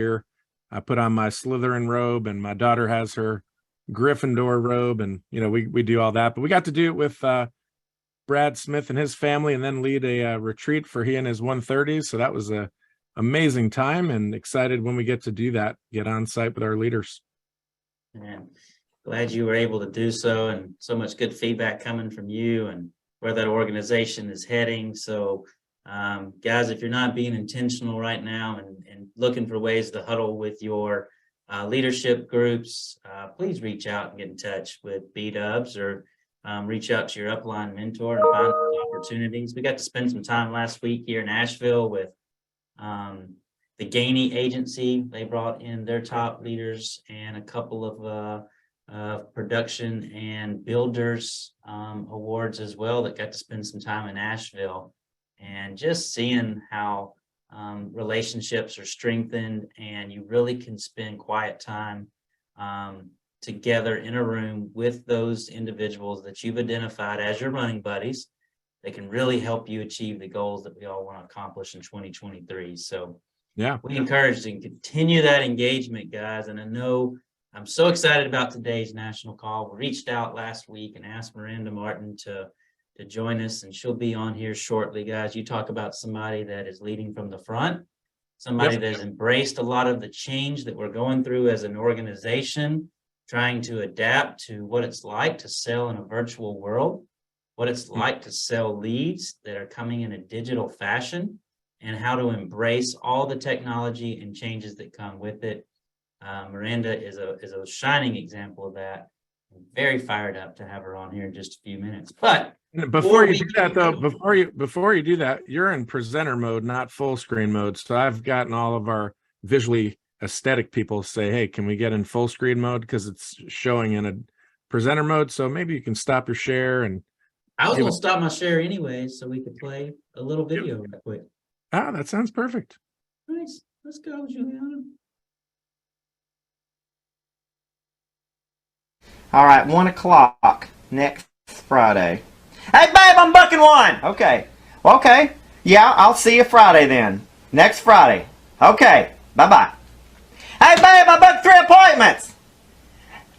year. I put on my Slytherin robe, and my daughter has her Gryffindor robe, and we do all that. But we got to do it with Brad Smith and his family, and then lead a retreat for he and his 130s. So that was a amazing time, and excited when we get to do that, get on site with our leaders. And glad you were able to do so, and so much good feedback coming from you and where that organization is heading. So guys, if you're not being intentional right now and looking for ways to huddle with your leadership groups, please reach out and get in touch with B-Dubs, or reach out to your upline mentor and find those opportunities. We got to spend some time last week here in Asheville with the Gainey Agency. They brought in their top leaders and a couple of production and builders awards as well, that got to spend some time in Asheville, and just seeing how relationships are strengthened, and you really can spend quiet time together in a room with those individuals that you've identified as your running buddies. They can really help you achieve the goals that we all want to accomplish in 2023. So yeah, we encourage you to continue that engagement, guys. And I know I'm so excited about today's national call. We reached out last week and asked Miranda Martin to join us, and she'll be on here shortly. Guys, you talk about somebody that is leading from the front, somebody that has embraced a lot of the change that we're going through as an organization, trying to adapt to what it's like to sell in a virtual world, what it's like to sell leads that are coming in a digital fashion, and how to embrace all the technology and changes that come with it. Miranda is a shining example of that. I'm very fired up to have her on here in just a few minutes. But before you do that, though, before you do that, you're in presenter mode, not full screen mode. So I've gotten all of our visually aesthetic people say, "Hey, can we get in full screen mode, because it's showing in a presenter mode?" So maybe you can stop your share. And I was going to stop my share anyway, so we could play a little video real quick. Ah, that sounds perfect. Nice. Let's go, Juliana. All right, 1 o'clock next Friday. Hey, babe, I'm booking one. Okay. Okay. Yeah, I'll see you Friday then. Next Friday. Okay. Bye-bye. Hey, babe, I booked 3 appointments.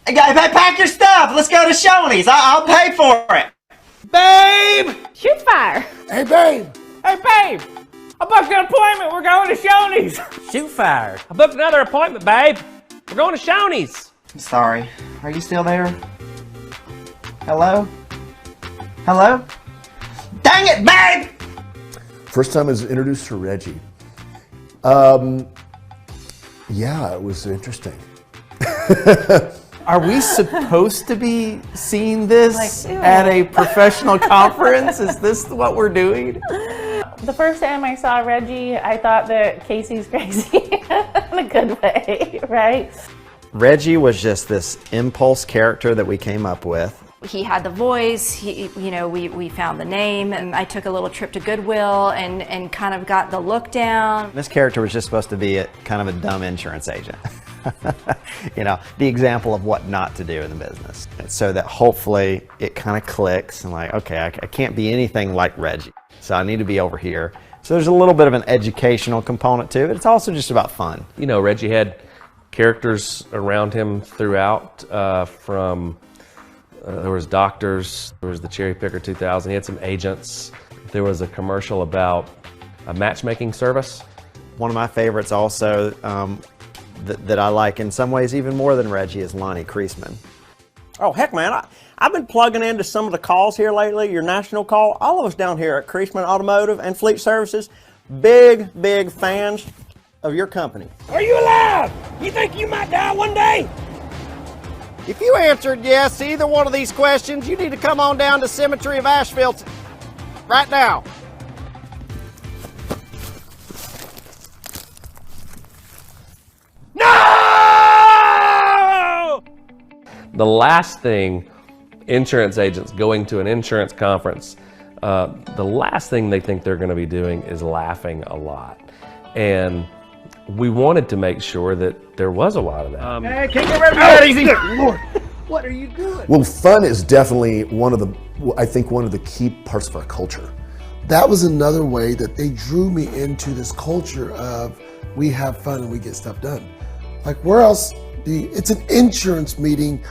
Hey, pack your stuff. Let's go to Shoney's. I'll pay for it. Babe! Shoot fire. Hey, babe! Hey, babe! I booked an appointment. We're going to Shoney's. Shoot fire. I booked another appointment, babe. We're going to Shoney's. Sorry. Are you still there? Hello? Hello? Dang it, babe! First time I was introduced to Reggie. Yeah, it was interesting. Are we supposed to be seeing this at a professional conference? Is this what we're doing? The first time I saw Reggie, I thought that Casey's crazy in a good way, right? Reggie was just this impulse character that we came up with. He had the voice, we found the name, and I took a little trip to Goodwill and kind of got the look down. This character was just supposed to be kind of a dumb insurance agent. The example of what not to do in the business. So that hopefully it kind of clicks and like, okay, I can't be anything like Reggie. So I need to be over here. So there's a little bit of an educational component to it. It's also just about fun. Reggie had characters around him throughout, there was doctors, there was the Cherry Picker 2000, he had some agents. There was a commercial about a matchmaking service. One of my favorites also that I like in some ways even more than Reggie is Lonnie Kreisman. Oh, heck, man. I've been plugging into some of the calls here lately, your national call. All of us down here at Kreisman Automotive and Fleet Services, big fans of your company. Are you alive? You think you might die one day? If you answered yes to either one of these questions, you need to come on down to Symmetry of Asheville right now. No! The last thing insurance agents going to an insurance conference, the last thing they think they're going to be doing is laughing a lot. And we wanted to make sure that there was a lot of that. Hey, can't get rid of that easy. Lord, What are you doing? well, fun is definitely one of the key parts of our culture. That was another way that they drew me into this culture of we have fun and we get stuff done. Like where else do you, it's an insurance meeting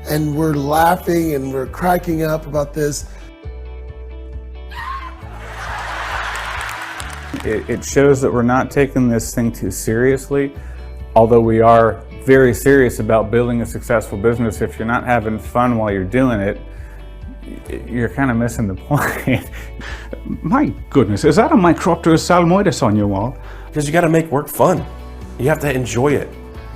and we're laughing and we're cracking up about this. It shows that we're not taking this thing too seriously, although we are very serious about building a successful business. If you're not having fun while you're doing it, you're kind of missing the point. My goodness, is that a Micropterus salmoides on your wall? Because you got to make work fun. You have to enjoy it.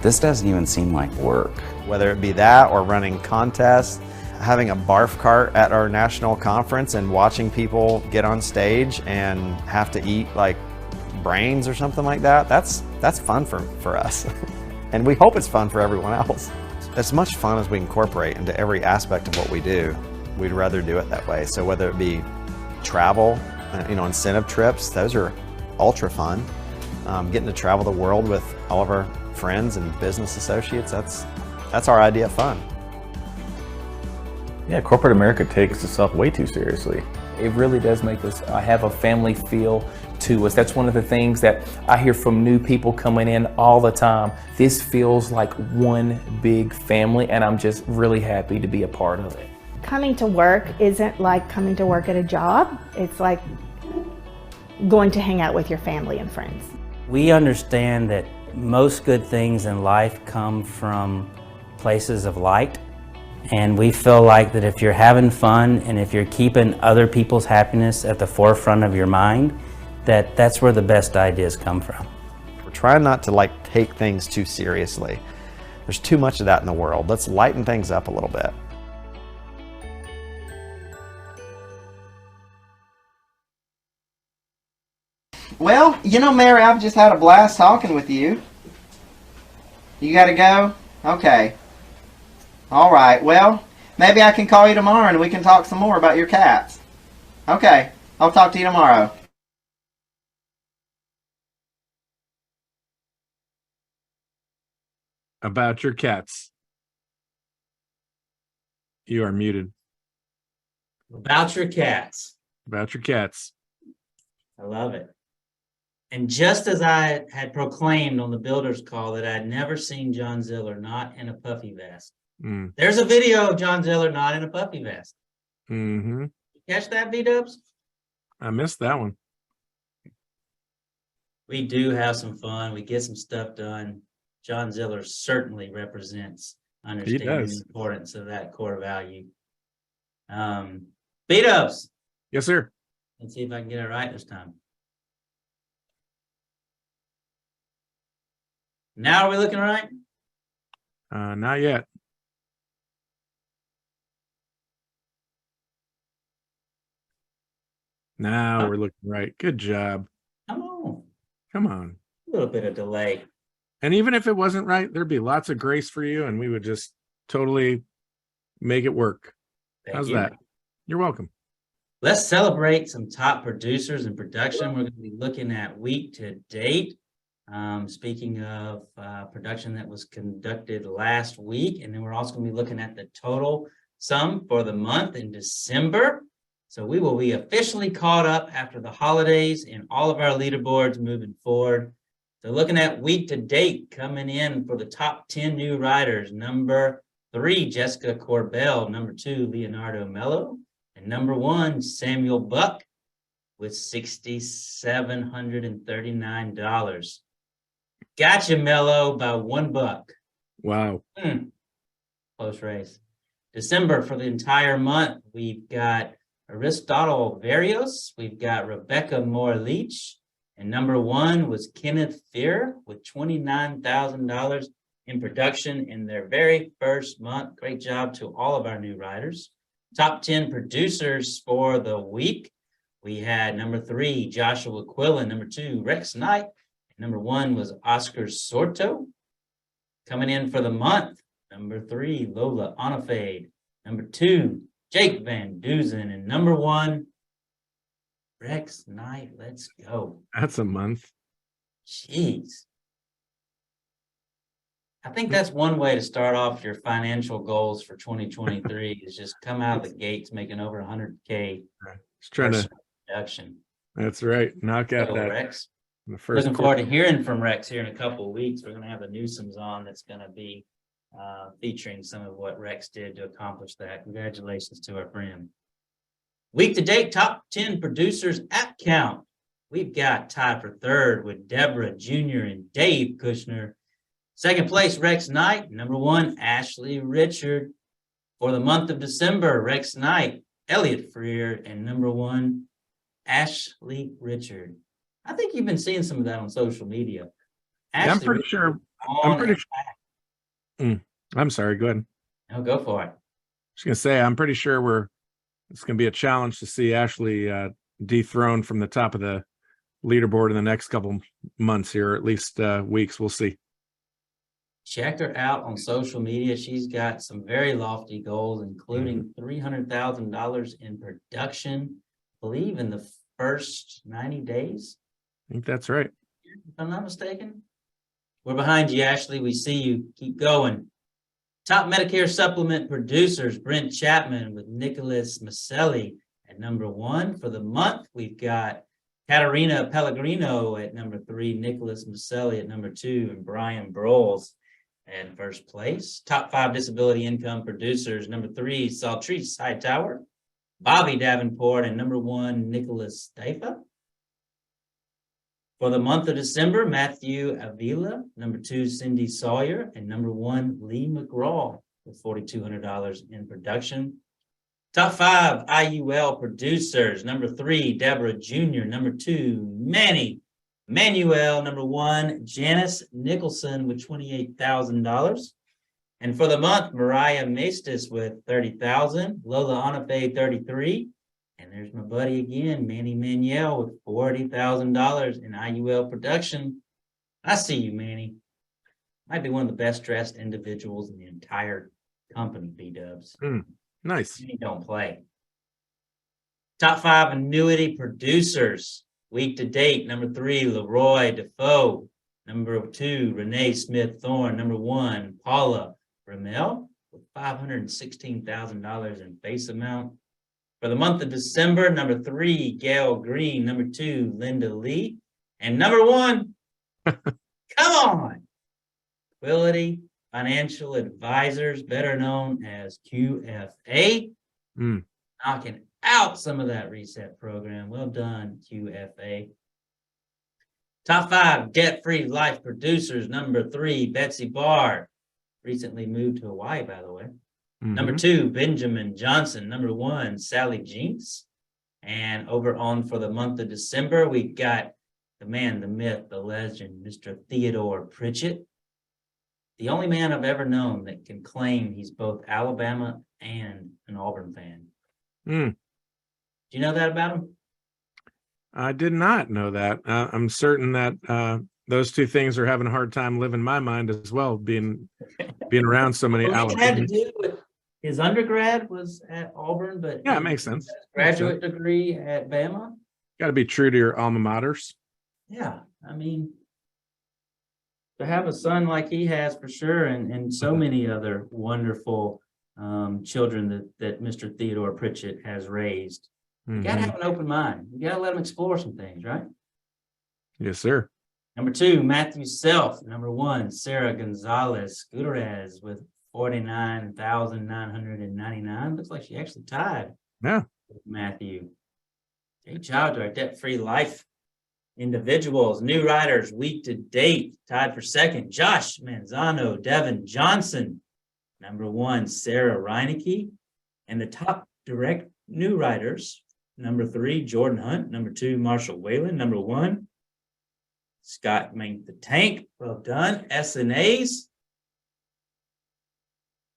This doesn't even seem like work. Whether it be that or running contests, having a barf cart at our national conference and watching people get on stage and have to eat like brains or something like that, that's fun for us. And we hope it's fun for everyone else. As much fun as we incorporate into every aspect of what we do, we'd rather do it that way. So whether it be travel, incentive trips, those are ultra fun. Getting to travel the world with all of our friends and business associates, that's our idea of fun. Yeah, corporate America takes itself way too seriously. It really does make us have a family feel to us. That's one of the things that I hear from new people coming in all the time. This feels like one big family, and I'm just really happy to be a part of it. Coming to work isn't like coming to work at a job. It's like going to hang out with your family and friends. We understand that most good things in life come from places of light. And we feel like that if you're having fun and if you're keeping other people's happiness at the forefront of your mind, that's where the best ideas come from. We're trying not to take things too seriously. There's too much of that in the world. Let's lighten things up a little bit. Well, Mary, I've just had a blast talking with you. You gotta go? Okay. All right, well, maybe I can call you tomorrow and we can talk some more about your cats. Okay, I'll talk to you tomorrow. About your cats. You are muted. About your cats. About your cats. I love it. And just as I had proclaimed on the builder's call that I'd never seen John Ziller not in a puffy vest, there's a video of John Ziller not in a puffy vest. Mm-hmm. Catch that, B-dubs? I missed that one. We do have some fun. We get some stuff done. John Ziller certainly represents understanding the importance of that core value. B-dubs. Yes, sir. Let's see if I can get it right this time. Now are we looking right? Not yet. Now we're looking right. Good job. Come on. Come on. A little bit of delay. And even if it wasn't right, there'd be lots of grace for you and we would just totally make it work. How's that? You're welcome. Let's celebrate some top producers in production. We're going to be looking at week to date. Speaking of production that was conducted last week, and then we're also going to be looking at the total sum for the month in December. So we will be officially caught up after the holidays in all of our leaderboards moving forward. So looking at week to date, coming in for the top 10 new riders, number 3, Jessica Corbell, number 2, Leonardo Mello, and number 1, Samuel Buck with $6,739. Gotcha, Mello, by $1. Wow. Close race. December for the entire month, we've got Aristotle Varios, we've got Rebecca Moore Leach, and number 1 was Kenneth Fear with $29,000 in production in their very first month. Great job to all of our new riders. Top 10 producers for the week. We had number 3, Joshua Quillen, number 2, Rex Knight, number 1 was Oscar Sorto. Coming in for the month, number 3, Lola Onafade. Number 2, Jake Van Duzen. And number 1, Rex Knight. Let's go. That's a month. Jeez. I think that's one way to start off your financial goals for 2023 is just come out of the gates making over 100K. Just trying to production. That's right. Knock out Go, that Rex. in the first Looking forward to hearing from Rex here in a couple of weeks. We're going to have the Newsoms on that's going to be featuring some of what Rex did to accomplish that. Congratulations to our friend. Week to date, top 10 producers app count. We've got tied for third with Deborah Jr. and Dave Kushner. Second place, Rex Knight. Number 1, Ashley Richard. For the month of December, Rex Knight, Elliot Freer, and number 1, Ashley Richard. I think you've been seeing some of that on social media. Yeah, I'm pretty sure. I'm sorry. Go ahead. No, go for it. Just gonna say, I'm pretty sure it's gonna be a challenge to see Ashley dethroned from the top of the leaderboard in the next couple months here, or at least weeks. We'll see. Check her out on social media. She's got some very lofty goals, including $300,000 in production, I believe in the first 90 days. I think that's right. If I'm not mistaken. We're behind you, Ashley. We see you. Keep going. Top Medicare supplement producers, Brent Chapman with Nicholas Maselli at number 1. For the month, we've got Katarina Pellegrino at number 3, Nicholas Maselli at number 2, and Brian Broles at first place. Top 5 disability income producers, number 3, Saltrice Hightower, Bobby Davenport, and number 1, Nicholas Staifa. For the month of December, Matthew Avila, number 2, Cindy Sawyer, and number 1, Lee McGraw with $4,200 in production. Top 5 IUL producers, number 3, Deborah Jr., number 2, Manny Manuel, number 1, Janice Nicholson with $28,000. And for the month, Mariah Maestas with $30,000, Lola Anafe $33,000. And there's my buddy again, Manny Manuel with $40,000 in IUL production. I see you, Manny. Might be one of the best dressed individuals in the entire company, B-dubs. Nice. You don't play. Top 5 annuity producers. Week to date, number 3, Leroy Defoe. Number 2, Renee Smith Thorne. Number 1, Paula Ramel with $516,000 in base amount. For the month of December, number 3, Gail Green. Number 2, Linda Lee. And number 1, come on, Quality Financial Advisors, better known as QFA. Knocking out some of that reset program. Well done, QFA. Top 5 debt-free life producers. Number 3, Betsy Barr. Recently moved to Hawaii, by the way. Number 2, Benjamin Johnson. Number 1, Sally Jinks. And over on for the month of December, we've got the man, the myth, the legend, Mr. Theodore Pritchett. The only man I've ever known that can claim he's both Alabama and an Auburn fan. Do you know that about him? I did not know that. I'm certain that those two things are having a hard time living in my mind as well, being around so many Well, it had to Alabama. do with his undergrad was at Auburn, but Yeah, it makes sense. his graduate degree at Bama. Got to be true to your alma maters. Yeah, I mean, to have a son like he has for sure, and so many other wonderful children that Mr. Theodore Pritchett has raised. You gotta have an open mind. You gotta let them explore some things, right? Yes, sir. Number 2, Matthew Self. Number 1, Sarah Gonzalez Gutierrez with $49,999. Looks like she actually tied. Yeah. With Matthew. Great job to our debt-free life individuals. New riders week to date, tied for second. Josh Manzano, Devin Johnson. Number 1, Sarah Reinecke. And the top direct new riders, number 3, Jordan Hunt. Number 2, Marshall Whalen. Number 1, Scott Mink the Tank. Well done. SNAs.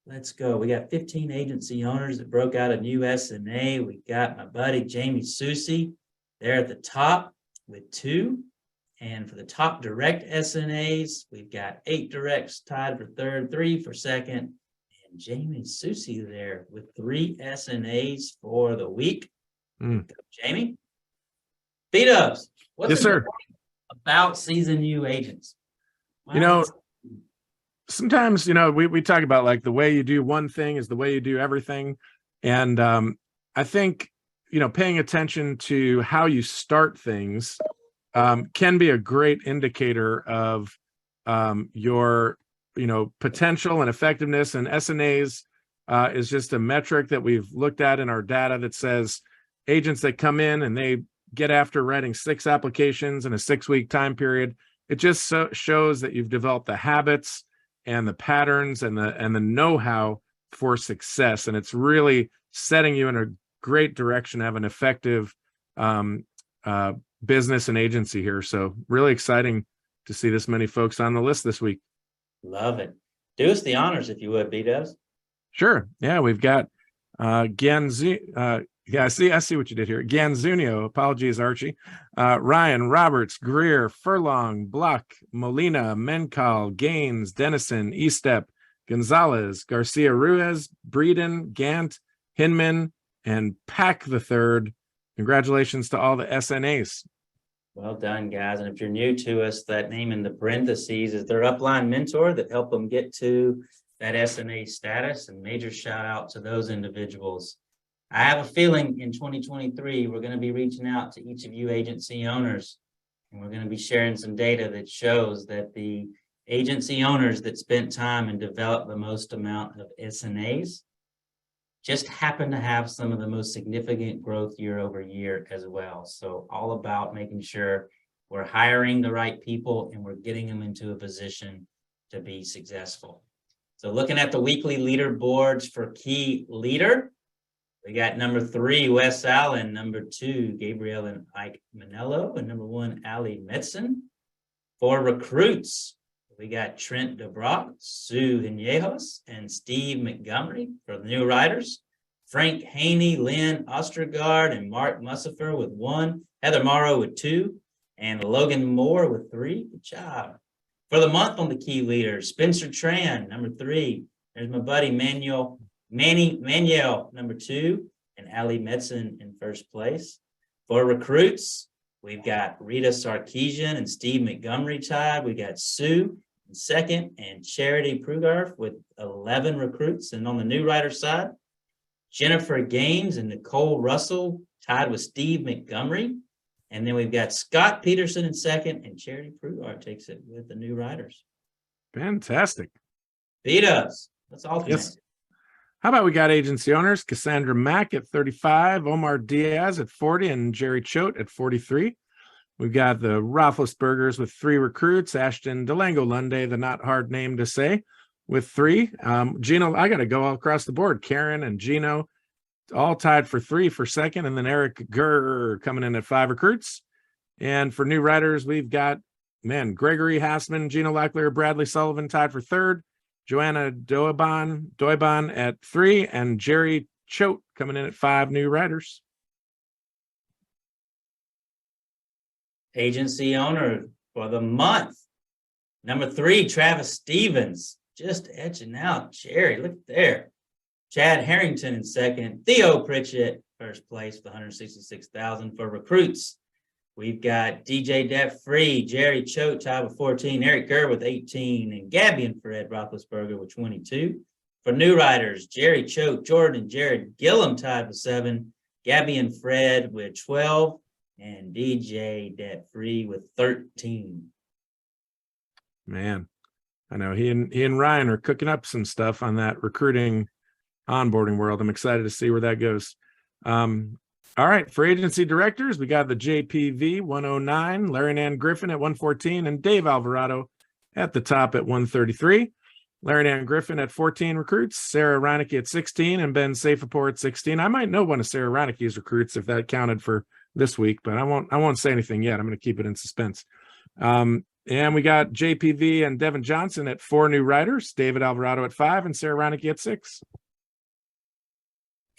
Let's go. We got 15 agency owners that broke out a new SNA. We got my buddy Jamie Susie there at the top with 2. And for the top direct SNAs, we've got 8 directs tied for third, 3 for second. And Jamie Susie there with 3 SNAs for the week. Go, Jamie. B-dubs. Yes, sir. About season U agents? You know, sometimes, we talk about like the way you do one thing is the way you do everything. And I think, paying attention to how you start things can be a great indicator of your, potential and effectiveness. And SNAs is just a metric that we've looked at in our data that says agents that come in and they get after writing 6 applications in a 6-week time period, it just shows that you've developed the habits and the patterns and the know-how for success. And it's really setting you in a great direction to have an effective business and agency here. So really exciting to see this many folks on the list this week. Love it. Do us the honors if you would, B-Dubs. Sure. Yeah, we've got I see what you did here. Ganzunio, apologies, Archie. Ryan, Roberts, Greer, Furlong, Block, Molina, Menkal, Gaines, Dennison, Estep, Gonzalez, Garcia Ruiz, Breeden, Gant, Hinman, and Pack the Third. Congratulations to all the SNAs. Well done, guys. And if you're new to us, that name in the parentheses is their upline mentor that helped them get to that SNA status, and major shout out to those individuals. I have a feeling in 2023, we're going to be reaching out to each of you agency owners, and we're going to be sharing some data that shows that the agency owners that spent time and developed the most amount of SNAs just happen to have some of the most significant growth year over year as well. So all about making sure we're hiring the right people and we're getting them into a position to be successful. So looking at the weekly leaderboards for key leader, we got number 3, Wes Allen, number 2, Gabriel and Ike Manello, and number 1, Ali Metzen. For recruits, we got Trent DeBrock, Sue Hinejos, and Steve Montgomery. For the new writers, Frank Haney, Lynn Ostergaard, and Mark Mussafer with 1, Heather Morrow with 2, and Logan Moore with 3. Good job. For the month on the key leaders, Spencer Tran, number 3. There's my buddy Manny Manuel, number 2, and Ali Metzen in first place. For recruits, we've got Rita Sarkeesian and Steve Montgomery tied. We got Sue in second and Charity Prugarf with 11 recruits. And on the new writer side, Jennifer Gaines and Nicole Russell tied with Steve Montgomery. And then we've got Scott Peterson in second, and Charity Prugarf takes it with the new writers. Fantastic. Beat us. Let's alternate. Yes. How about we got agency owners, Cassandra Mack at 35, Omar Diaz at 40, and Jerry Choate at 43. We've got the Roethlisbergers with 3 recruits, Ashton Delango Lunde, the not hard name to say, with 3. Gino, I got to go all across the board. Karen and Gino all tied for 3 for second, and then Eric Gurr coming in at 5 recruits. And for new writers, we've got, Gregory Hassman, Gino Lackler, Bradley Sullivan tied for 3rd. Joanna Doiban at 3, and Jerry Choate coming in at 5 new writers. Agency owner for the month, number 3, Travis Stevens, just etching out Jerry. Look there. Chad Harrington in second. Theo Pritchett first place with $166,000 for recruits. We've got DJ Debt Free, Jerry Choate tied with 14, Eric Gurr with 18, and Gabby and Fred Roethlisberger with 22. For new writers, Jerry Choate, Jordan and Jared Gillum tied with 7, Gabby and Fred with 12, and DJ Debt Free with 13. Man, I know he and Ryan are cooking up some stuff on that recruiting onboarding world. I'm excited to see where that goes. All right, for agency directors, we got the JPV 109, Larry Ann Griffin at 114, and Dave Alvarado at the top at 133. Larry Ann Griffin at 14 recruits, Sarah Reinecke at 16, and Ben Safapor at 16. I might know one of Sarah Reinecke's recruits if that counted for this week, but I won't say anything yet. I'm going to keep it in suspense. And we got JPV and Devin Johnson at 4 new writers, David Alvarado at 5, and Sarah Reinecke at 6.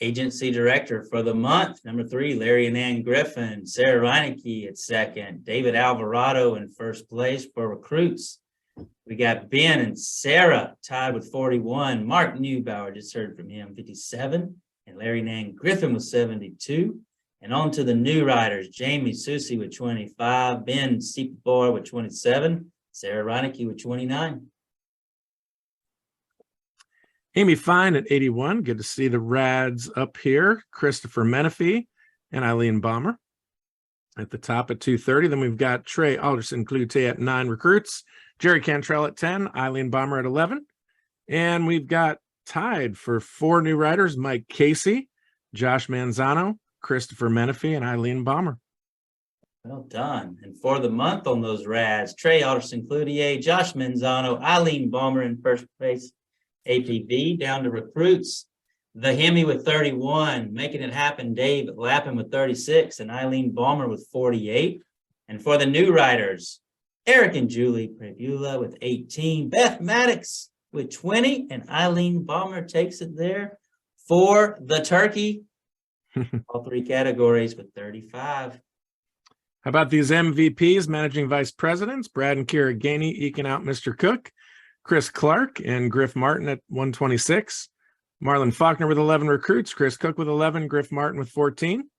Agency director for the month, number 3, Larry and Ann Griffin, Sarah Reinecke at 2nd, David Alvarado in first place. For recruits, we got Ben and Sarah tied with 41, Mark Newbauer, just heard from him, 57, and Larry and Ann Griffin with 72. And on to the new writers, Jamie Susie with 25, Ben Seepboy with 27, Sarah Reinecke with 29. Amy Fine at 81. Good to see the Rads up here. Christopher Menifee and Eileen Balmer. at the top at 2:30. Then we've got Trey Alderson-Cloutier at 9 recruits, Jerry Cantrell at 10, Eileen Bomber at 11. And we've got tied for 4 new writers, Mike Casey, Josh Manzano, Christopher Menifee, and Eileen Bomber. Well done. And for the month on those rads, Trey Alderson-Cloutier, Josh Manzano, Eileen Bomber in first place, APV. Down to recruits, the Hemi with 31, making it happen, Dave Lappin with 36, and Eileen Bomber with 48. And for the new writers, Eric and Julie Prevula with 18, Beth Maddox with 20, and Eileen Bomber takes it there for the turkey. All 3 categories with 35. How about these MVPs, managing vice presidents? Brad and Kira Gainey eking out Mr. Cook, Chris Clark and Griff Martin at 126. Marlon Faulkner with 11 recruits, Chris Cook with 11, Griff Martin with 14.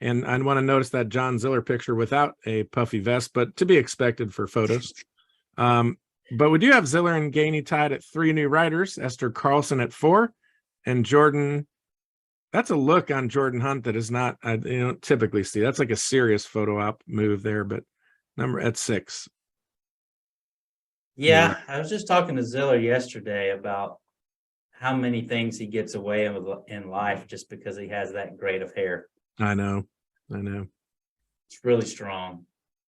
And I want to notice that John Ziller picture without a puffy vest, but to be expected for photos. But we do have Ziller and Gainey tied at 3 new writers, Esther Carlson at 4, and Jordan. That's a look on Jordan Hunt that is not, I don't typically see. That's like a serious photo op move there, but number at 6. Yeah, I was just talking to Ziller yesterday about how many things he gets away with in life just because he has that grade of hair. I know. It's really strong.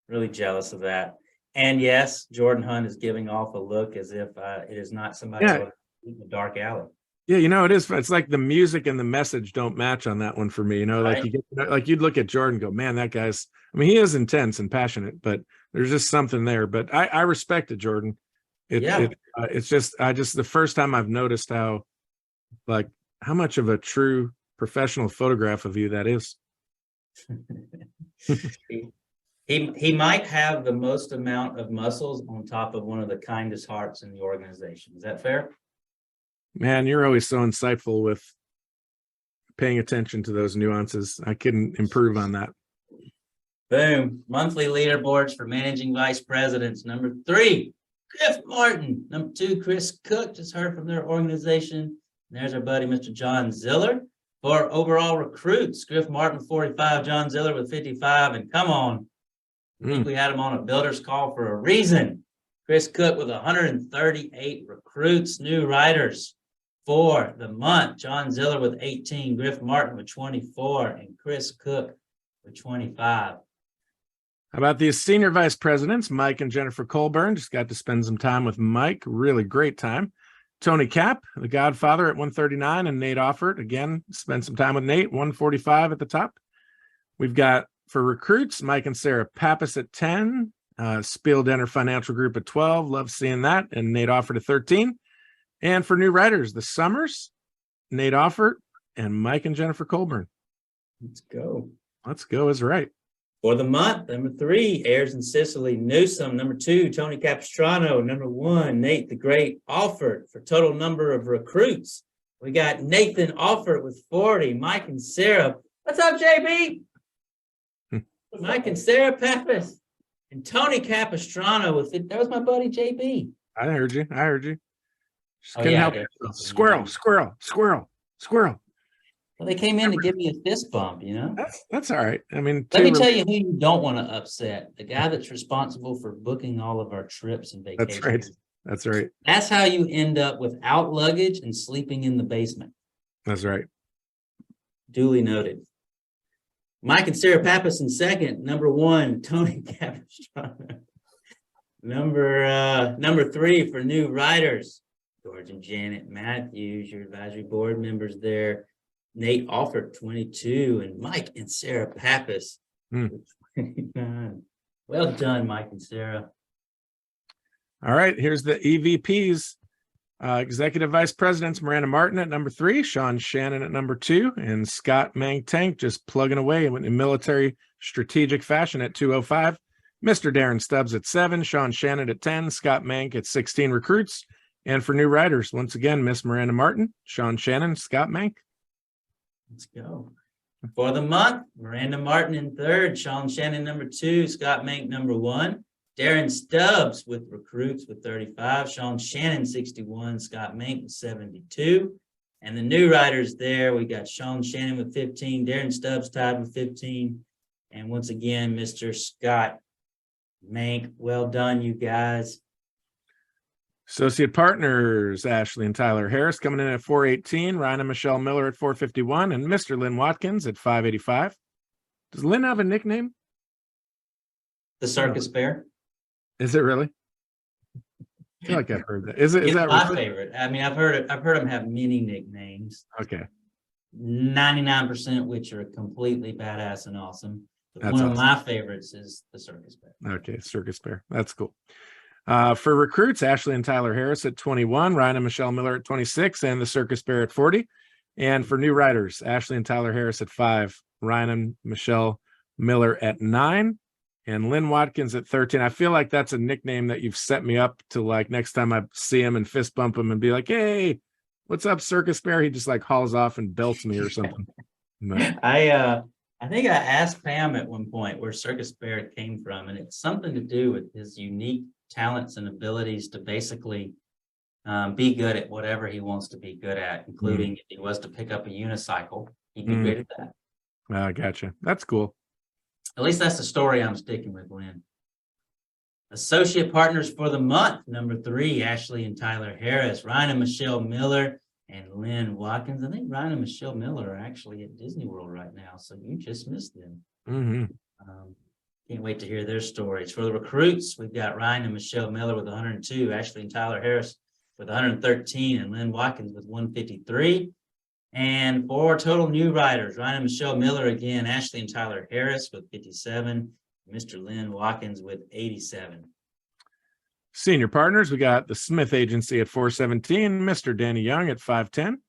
Really jealous of that. And yes, Jordan Hunt is giving off a look as if it is not somebody in the dark alley. Yeah, it is. It's like the music and the message don't match on that one for me. Like you get, like you'd look at Jordan and go, man, that guy's, I mean, he is intense and passionate, but there's just something there. But I respect it, Jordan. It's just the first time I've noticed how much of a true professional photograph of you that is. He might have the most amount of muscles on top of one of the kindest hearts in the organization. Is that fair? Man, you're always so insightful with paying attention to those nuances. I couldn't improve on that. Boom. Monthly leaderboards for managing vice presidents. Number 3, Griff Martin. Number 2, Chris Cook. Just heard from their organization. And there's our buddy, Mr. John Ziller. For overall recruits, Griff Martin, 45, John Ziller with 55. And come on, I think we had him on a builder's call for a reason. Chris Cook with 138 recruits, new writers for the month. John Ziller with 18, Griff Martin with 24, and Chris Cook with 25. How about these senior vice presidents, Mike and Jennifer Colburn? Just got to spend some time with Mike. Really great time. Tony Kapp, the Godfather, at 139, and Nate Offert, again, spent some time with Nate, 145 at the top. We've got, for recruits, Mike and Sarah Pappas at 10, Symmetry Financial Group at 12. Love seeing that. And Nate Offert at 13. And for new writers, the Summers, Nate Offert, and Mike and Jennifer Colburn. Let's go. Let's go is right. For the month, number 3, Ayers and Sicily Newsome. Number 2, Tony Capistrano. Number 1, Nate the Great Offert. For total number of recruits, we got Nathan Offert with 40, Mike and Sarah. What's up, JB? Mike and Sarah Pappas. And Tony Capistrano with it. That was my buddy JB. I heard you. Just couldn't help it. Squirrel. Well, they came in to give me a fist bump, That's all right. I mean, let me tell you who you don't want to upset. The guy that's responsible for booking all of our trips and vacations. That's right. That's how you end up without luggage and sleeping in the basement. That's right. Duly noted. Mike and Sarah Pappas in second. Number 1, Tony Capistrano. Number 3 for new writers, George and Janet Matthews, your advisory board members there. Nate Offert, 22, and Mike and Sarah Pappas, 29. Well done, Mike and Sarah. All right, here's the EVPs. Executive Vice Presidents, Miranda Martin at number 3, Sean Shannon at number 2, and Scott Mank just plugging away in military strategic fashion at 205. Mr. Darren Stubbs at 7, Sean Shannon at 10, Scott Mank at 16 recruits. And for new writers, once again, Miss Miranda Martin, Sean Shannon, Scott Mank. Let's go. For the month, Miranda Martin in 3rd, Sean Shannon number 2, Scott Mank number 1, Darren Stubbs with recruits with 35, Sean Shannon 61, Scott Mank with 72. And the new writers there, we got Sean Shannon with 15, Darren Stubbs tied with 15, And once again, Mr. Scott Mank, well done, you guys. Associate partners, Ashley and Tyler Harris coming in at 418, Ryan and Michelle Miller at 451, and Mr. Lynn Watkins at 585. Does Lynn have a nickname? The Circus Bear. Is it really? I feel like I've heard that. Is It's that my really? favorite. I mean, I've heard him have many nicknames. Okay. 99% which are completely badass and awesome. But That's one of awesome. my favorites is the Circus Bear. Okay, Circus Bear. That's cool. For recruits, Ashley and Tyler Harris at 21, Ryan and Michelle Miller at 26, and the Circus Bear at 40. And for new writers, Ashley and Tyler Harris at 5, Ryan and Michelle Miller at 9, and Lynn Watkins at 13. I feel like that's a nickname that you've set me up to, like, next time I see him and fist bump him and be like, hey, what's up, Circus Bear? He just like hauls off and belts me or something. But I think I asked Pam at one point where Circus Bear came from, and it's something to do with his unique talents and abilities to basically be good at whatever he wants to be good at, including if he was to pick up a unicycle, he'd be great at that. I gotcha. That's cool. At least that's the story I'm sticking with, Lynn. Associate partners for the month, number 3, Ashley and Tyler Harris, Ryan and Michelle Miller, and Lynn Watkins. I think Ryan and Michelle Miller are actually at Disney World right now, so you just missed them. Can't wait to hear their stories. For the recruits, we've got Ryan and Michelle Miller with 102, Ashley and Tyler Harris with 113, and Lynn Watkins with 153. And for total new writers, Ryan and Michelle Miller again, Ashley and Tyler Harris with 57, Mr. Lynn Watkins with 87. Senior partners, we got the Smith Agency at 417, Mr. Danny Young at 510,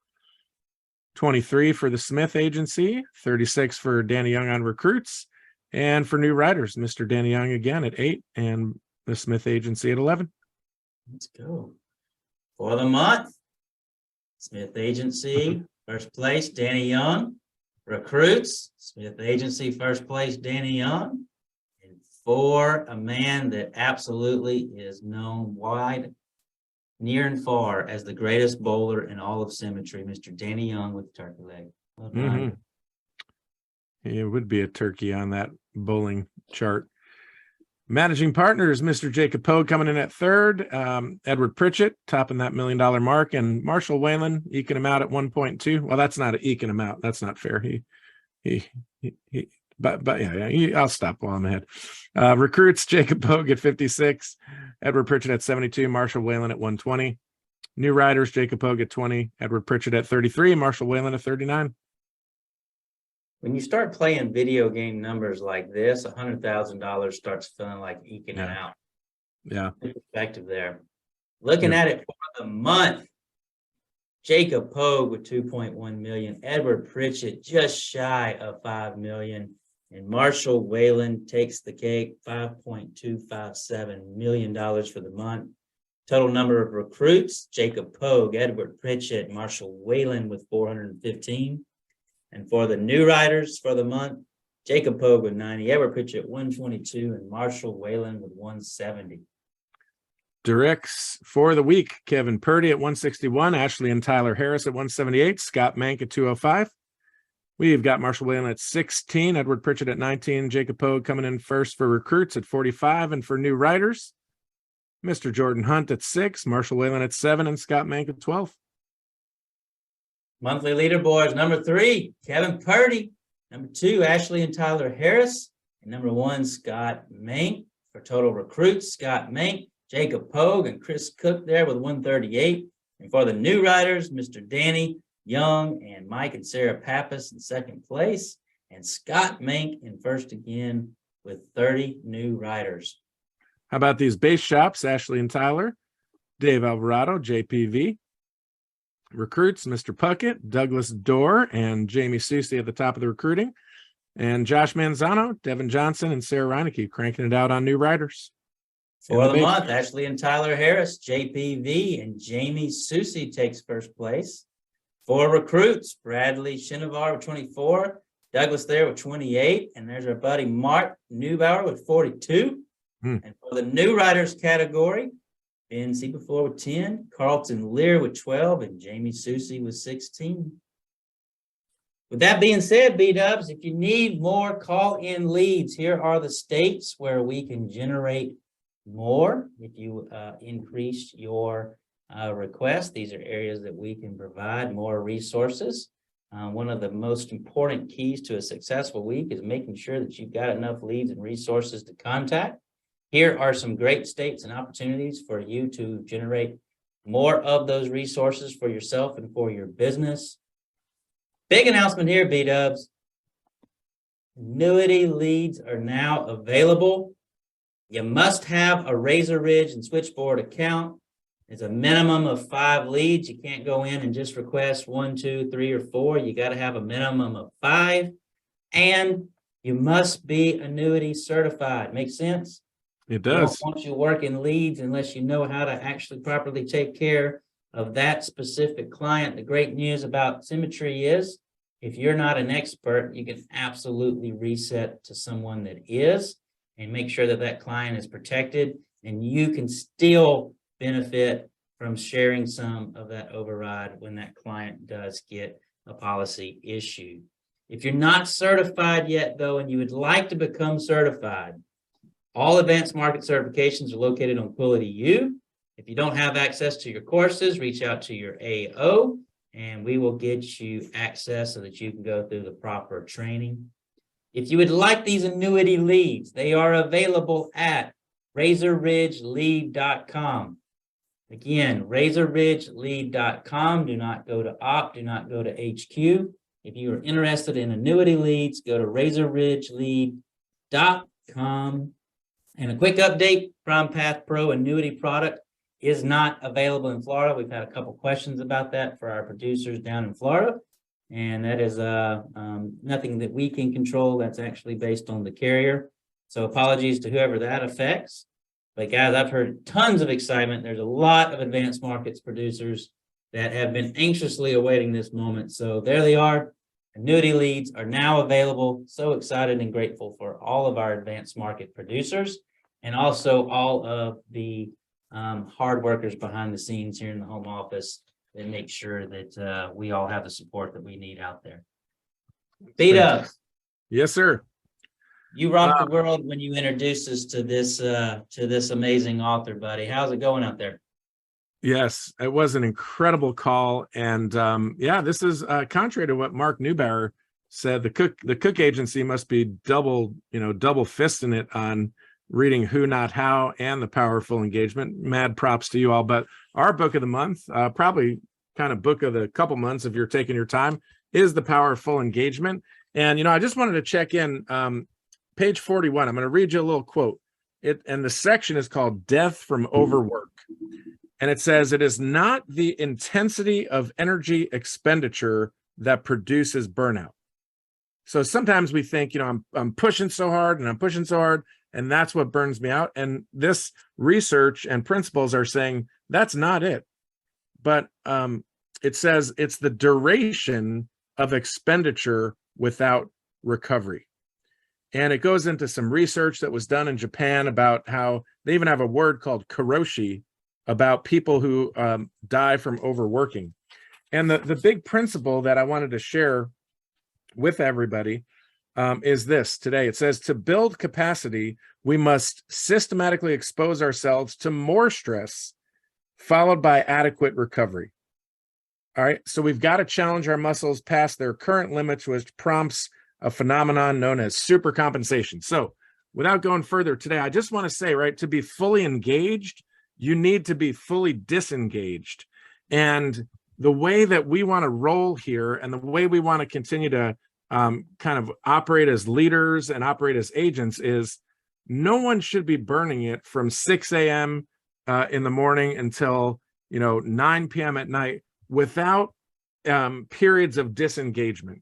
23 for the Smith Agency, 36 for Danny Young on recruits, and for new writers, Mr. Danny Young again at 8, and the Smith Agency at 11. Let's go. For the month, Smith Agency, first place, Danny Young. Recruits, Smith Agency, first place, Danny Young. And for a man that absolutely is known wide, near and far as the greatest bowler in all of Symmetry, Mr. Danny Young with the turkey leg. Well done. It would be a turkey on that bowling chart. Managing partners, Mr. Jacob Pogue coming in at 3rd, Edward Pritchett topping that $1 million mark, and Marshall Whalen eking him out at 1.2. Well, that's not eking him out. That's not fair. But yeah, I'll stop while I'm ahead. Recruits, Jacob Pogue at 56, Edward Pritchett at 72, Marshall Whalen at 120. New writers, Jacob Pogue at 20, Edward Pritchett at 33, Marshall Whalen at 39. When you start playing video game numbers like this, $100,000 starts feeling like eking it out. Yeah. Perspective there. Looking at it for the month, Jacob Pogue with 2.1 million, Edward Pritchett just shy of 5 million, and Marshall Whalen takes the cake, $5.257 million for the month. Total number of recruits, Jacob Pogue, Edward Pritchett, Marshall Whalen with 415. And for the new writers for the month, Jacob Pogue with 90, Edward Pritchett 122, and Marshall Whalen with 170. Directs for the week, Kevin Purdy at 161, Ashley and Tyler Harris at 178, Scott Mank at 205. We've got Marshall Whalen at 16, Edward Pritchett at 19, Jacob Pogue coming in first for recruits at 45, and for new writers, Mr. Jordan Hunt at 6, Marshall Whalen at 7, and Scott Mank at 12. Monthly leaderboards, number 3, Kevin Purdy. Number 2, Ashley and Tyler Harris. And number 1, Scott Mank. For total recruits, Scott Mank, Jacob Pogue, and Chris Cook there with 138. And for the new writers, Mr. Danny Young and Mike and Sarah Pappas in second place. And Scott Mank in first again with 30 new writers. How about these base shops, Ashley and Tyler, Dave Alvarado, JPV. Recruits, Mr. Puckett, Douglas Dorr, and Jamie Susi at the top of the recruiting. And Josh Manzano, Devin Johnson, and Sarah Reineke cranking it out on new writers. For the month, Ashley and Tyler Harris, JPV, and Jamie Susi takes first place. For recruits, Bradley Shinovar with 24, Douglas there with 28, and there's our buddy Mark Newbauer with 42. And for the new writers category, Ben Seabefore with 10, Carlton Lear with 12, and Jamie Susi with 16. With that being said, B-Dubs, if you need more call-in leads, here are the states where we can generate more. If you increase your request, these are areas that we can provide more resources. One of the most important keys to a successful week is making sure that you've got enough leads and resources to contact. Here are some great states and opportunities for you to generate more of those resources for yourself and for your business. Big announcement here, B-Dubs. Annuity leads are now available. You must have a Razor Ridge and Switchboard account. It's a minimum of 5 leads. You can't go in and just request 1, 2, 3, or 4. You got to have a minimum of 5. And you must be annuity certified. Make sense? It We don't does. want you working leads unless you know how to actually properly take care of that specific client. The great news about Symmetry is if you're not an expert, you can absolutely reset to someone that is and make sure that that client is protected, and you can still benefit from sharing some of that override when that client does get a policy issued. If you're not certified yet, though, and you would like to become certified, all advanced market certifications are located on Quility-U. If you don't have access to your courses, reach out to your AO, and we will get you access so that you can go through the proper training. If you would like these annuity leads, they are available at razorridgelead.com. Again, razorridgelead.com. Do not go to OP, do not go to HQ. If you are interested in annuity leads, go to razorridgelead.com. And a quick update, Prime Path Pro annuity product is not available in Florida. We've had a couple questions about that for our producers down in Florida. And that is nothing that we can control. That's actually based on the carrier. So apologies to whoever that affects. But guys, I've heard tons of excitement. There's a lot of advanced markets producers that have been anxiously awaiting this moment. So there they are. Annuity leads are now available. So excited and grateful for all of our advanced market producers and also all of the hard workers behind the scenes here in the home office that make sure that we all have the support that we need out there. B-Dub. Yes, sir. You rocked the world when you introduced us to this amazing author, buddy. How's it going out there? Yes, it was an incredible call. And yeah, this is contrary to what Mark Newbauer said. The Cook Agency must be double fisting it on reading Who Not How and the Powerful Engagement. Mad props to you all. But our book of the month, probably kind of book of the couple months if you're taking your time, is the Powerful Engagement. And I just wanted to check in page 41. I'm going to read you a little quote. And the section is called Death from Overwork. And it says, it is not the intensity of energy expenditure that produces burnout. So sometimes we think, I'm pushing so hard and I'm pushing so hard, and that's what burns me out. And this research and principles are saying that's not it. But it says it's the duration of expenditure without recovery. And it goes into some research that was done in Japan about how they even have a word called karoshi about people who die from overworking. And the big principle that I wanted to share with everybody is this today. It says, to build capacity, we must systematically expose ourselves to more stress, followed by adequate recovery. All right, so we've got to challenge our muscles past their current limits, which prompts a phenomenon known as supercompensation. So without going further today, I just want to say, right, to be fully engaged, you need to be fully disengaged. And the way that we want to roll here and the way we want to continue to kind of operate as leaders and operate as agents is no one should be burning it from 6 a.m. In the morning until 9 p.m. at night without periods of disengagement,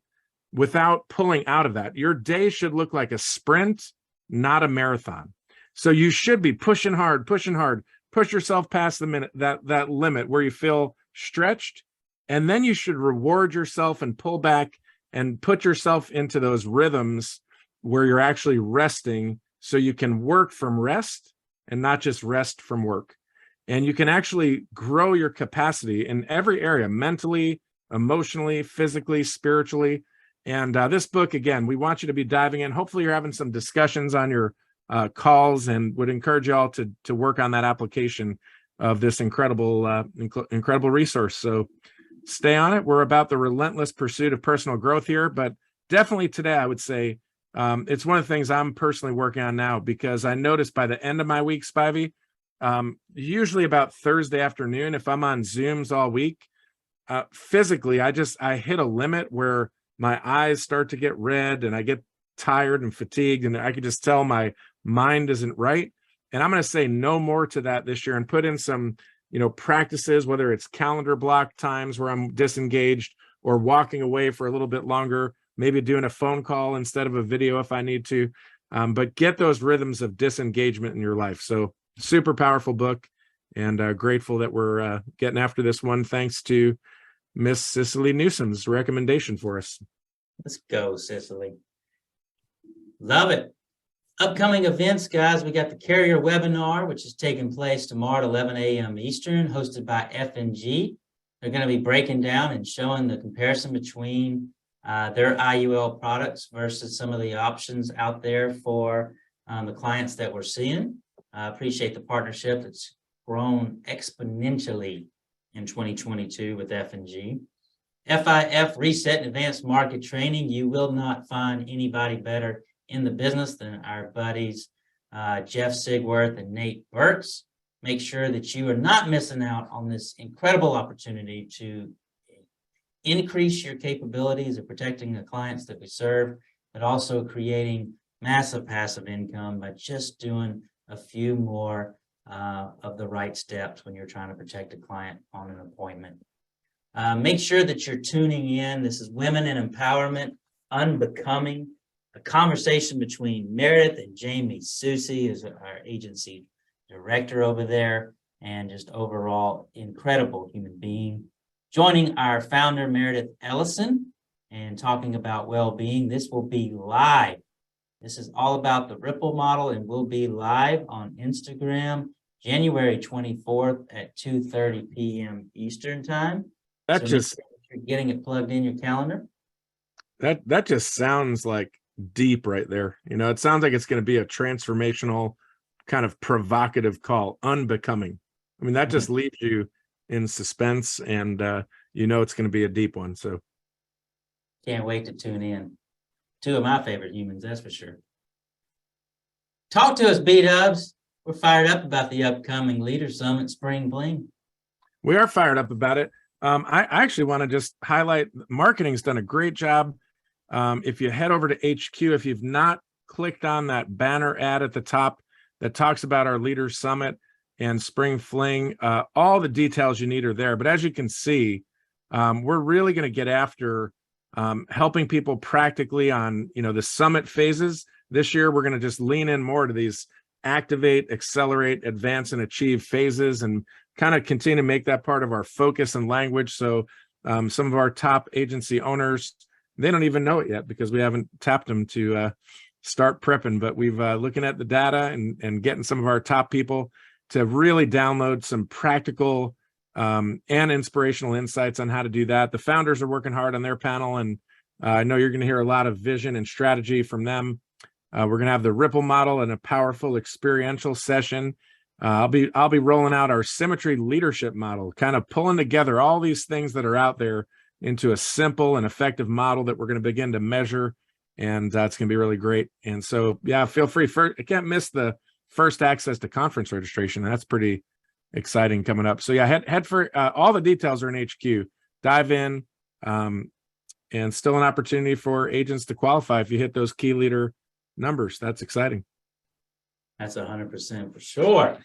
without pulling out of that. Your day should look like a sprint, not a marathon. So you should be pushing hard, push yourself past the minute that limit where you feel stretched, and then you should reward yourself and pull back and put yourself into those rhythms where you're actually resting so you can work from rest and not just rest from work. And you can actually grow your capacity in every area, mentally, emotionally, physically, spiritually. And this book, again, we want you to be diving in. Hopefully you're having some discussions on your calls, and would encourage you all to work on that application of this incredible resource. So stay on it. We're about the relentless pursuit of personal growth here, but definitely today, I would say it's one of the things I'm personally working on now, because I noticed by the end of my week, Spivey, usually about Thursday afternoon, if I'm on Zooms all week, physically, I hit a limit where my eyes start to get red and I get tired and fatigued, and I could just tell my mind isn't right. And I'm going to say no more to that this year, and put in some, practices, whether it's calendar block times where I'm disengaged, or walking away for a little bit longer, maybe doing a phone call instead of a video if I need to, but get those rhythms of disengagement in your life. So super powerful book, and grateful that we're getting after this one, thanks to Miss Cicely Newsom's recommendation for us. Let's go, Cicely. Love it. Upcoming events, guys, we got the Carrier webinar, which is taking place tomorrow at 11 a.m. Eastern, hosted by FNG. They're going to be breaking down and showing the comparison between their IUL products versus some of the options out there for the clients that we're seeing. I appreciate the partnership that's grown exponentially in 2022 with F&G. FIF, Reset and Advanced Market Training. You will not find anybody better in the business than our buddies Jeff Sigworth and Nate Burtz. Make sure that you are not missing out on this incredible opportunity to increase your capabilities of protecting the clients that we serve, but also creating massive passive income by just doing a few more of the right steps when you're trying to protect a client on an appointment. Make sure that you're tuning in. This is Women in Empowerment, Unbecoming, a conversation between Meredith and Jamie Susie, is our agency director over there, and just overall incredible human being. Joining our founder, Meredith Ellison, and talking about well-being. This will be live. This is all about the Ripple model, and will be live on Instagram, January 24th at 2:30 p.m. Eastern time. That So just, make sure you're getting it plugged in your calendar. that just sounds like deep right there. It sounds like it's going to be a transformational, kind of provocative call, unbecoming. I mean, that just leaves you in suspense, and it's going to be a deep one. So Can't wait to tune in. Two of my favorite humans, that's for sure. Talk to us, B-Dubs. We're fired up about the upcoming Leader Summit Spring Bling. we are fired up about it. I actually want to just highlight, marketing's done a great job. If you head over to HQ, if you've not clicked on that banner ad at the top that talks about our Leaders Summit and Spring Fling, all the details you need are there. But as you can see, we're really going to get after helping people practically on, the summit phases. This year, we're going to just lean in more to these activate, accelerate, advance, and achieve phases, and kind of continue to make that part of our focus and language. So some of our top agency owners, they don't even know it yet because we haven't tapped them to start prepping, but we've looking at the data and getting some of our top people to really download some practical and inspirational insights on how to do that. The founders are working hard on their panel, and I know you're going to hear a lot of vision and strategy from them. We're going to have the Ripple model and a powerful experiential session. I'll be rolling out our Symmetry leadership model, kind of pulling together all these things that are out there into a simple and effective model that we're going to begin to measure, and it's going to be really great. And so, yeah, feel free. I can't miss the first access to conference registration. That's pretty exciting coming up. So yeah, head for all the details are in HQ. Dive in, and still an opportunity for agents to qualify if you hit those key leader numbers. That's exciting. That's 100% for sure.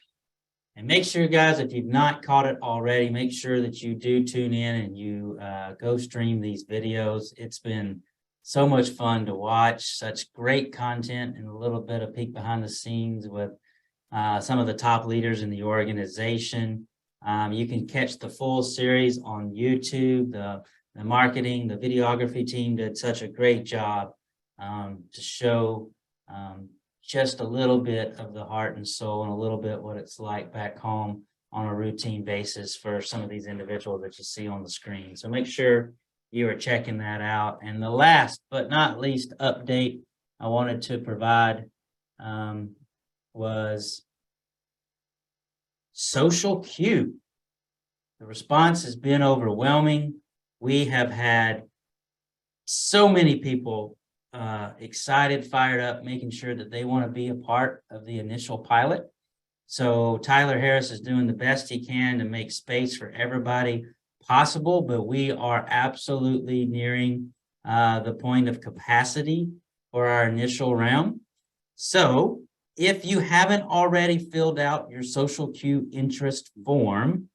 And make sure, guys, if you've not caught it already, make sure that you do tune in and you go stream these videos. It's been so much fun to watch, such great content, and a little bit of peek behind the scenes with some of the top leaders in the organization. You can catch the full series on YouTube. The marketing, the videography team did such a great job to show just a little bit of the heart and soul and a little bit what it's like back home on a routine basis for some of these individuals that you see on the screen. So make sure you are checking that out. And the last but not least update I wanted to provide was Social Q. The response has been overwhelming. We have had so many people excited, fired up, making sure that they want to be a part of the initial pilot. So Tyler Harris is doing the best he can to make space for everybody possible, but we are absolutely nearing the point of capacity for our initial round. So if you haven't already filled out your Social Q interest form,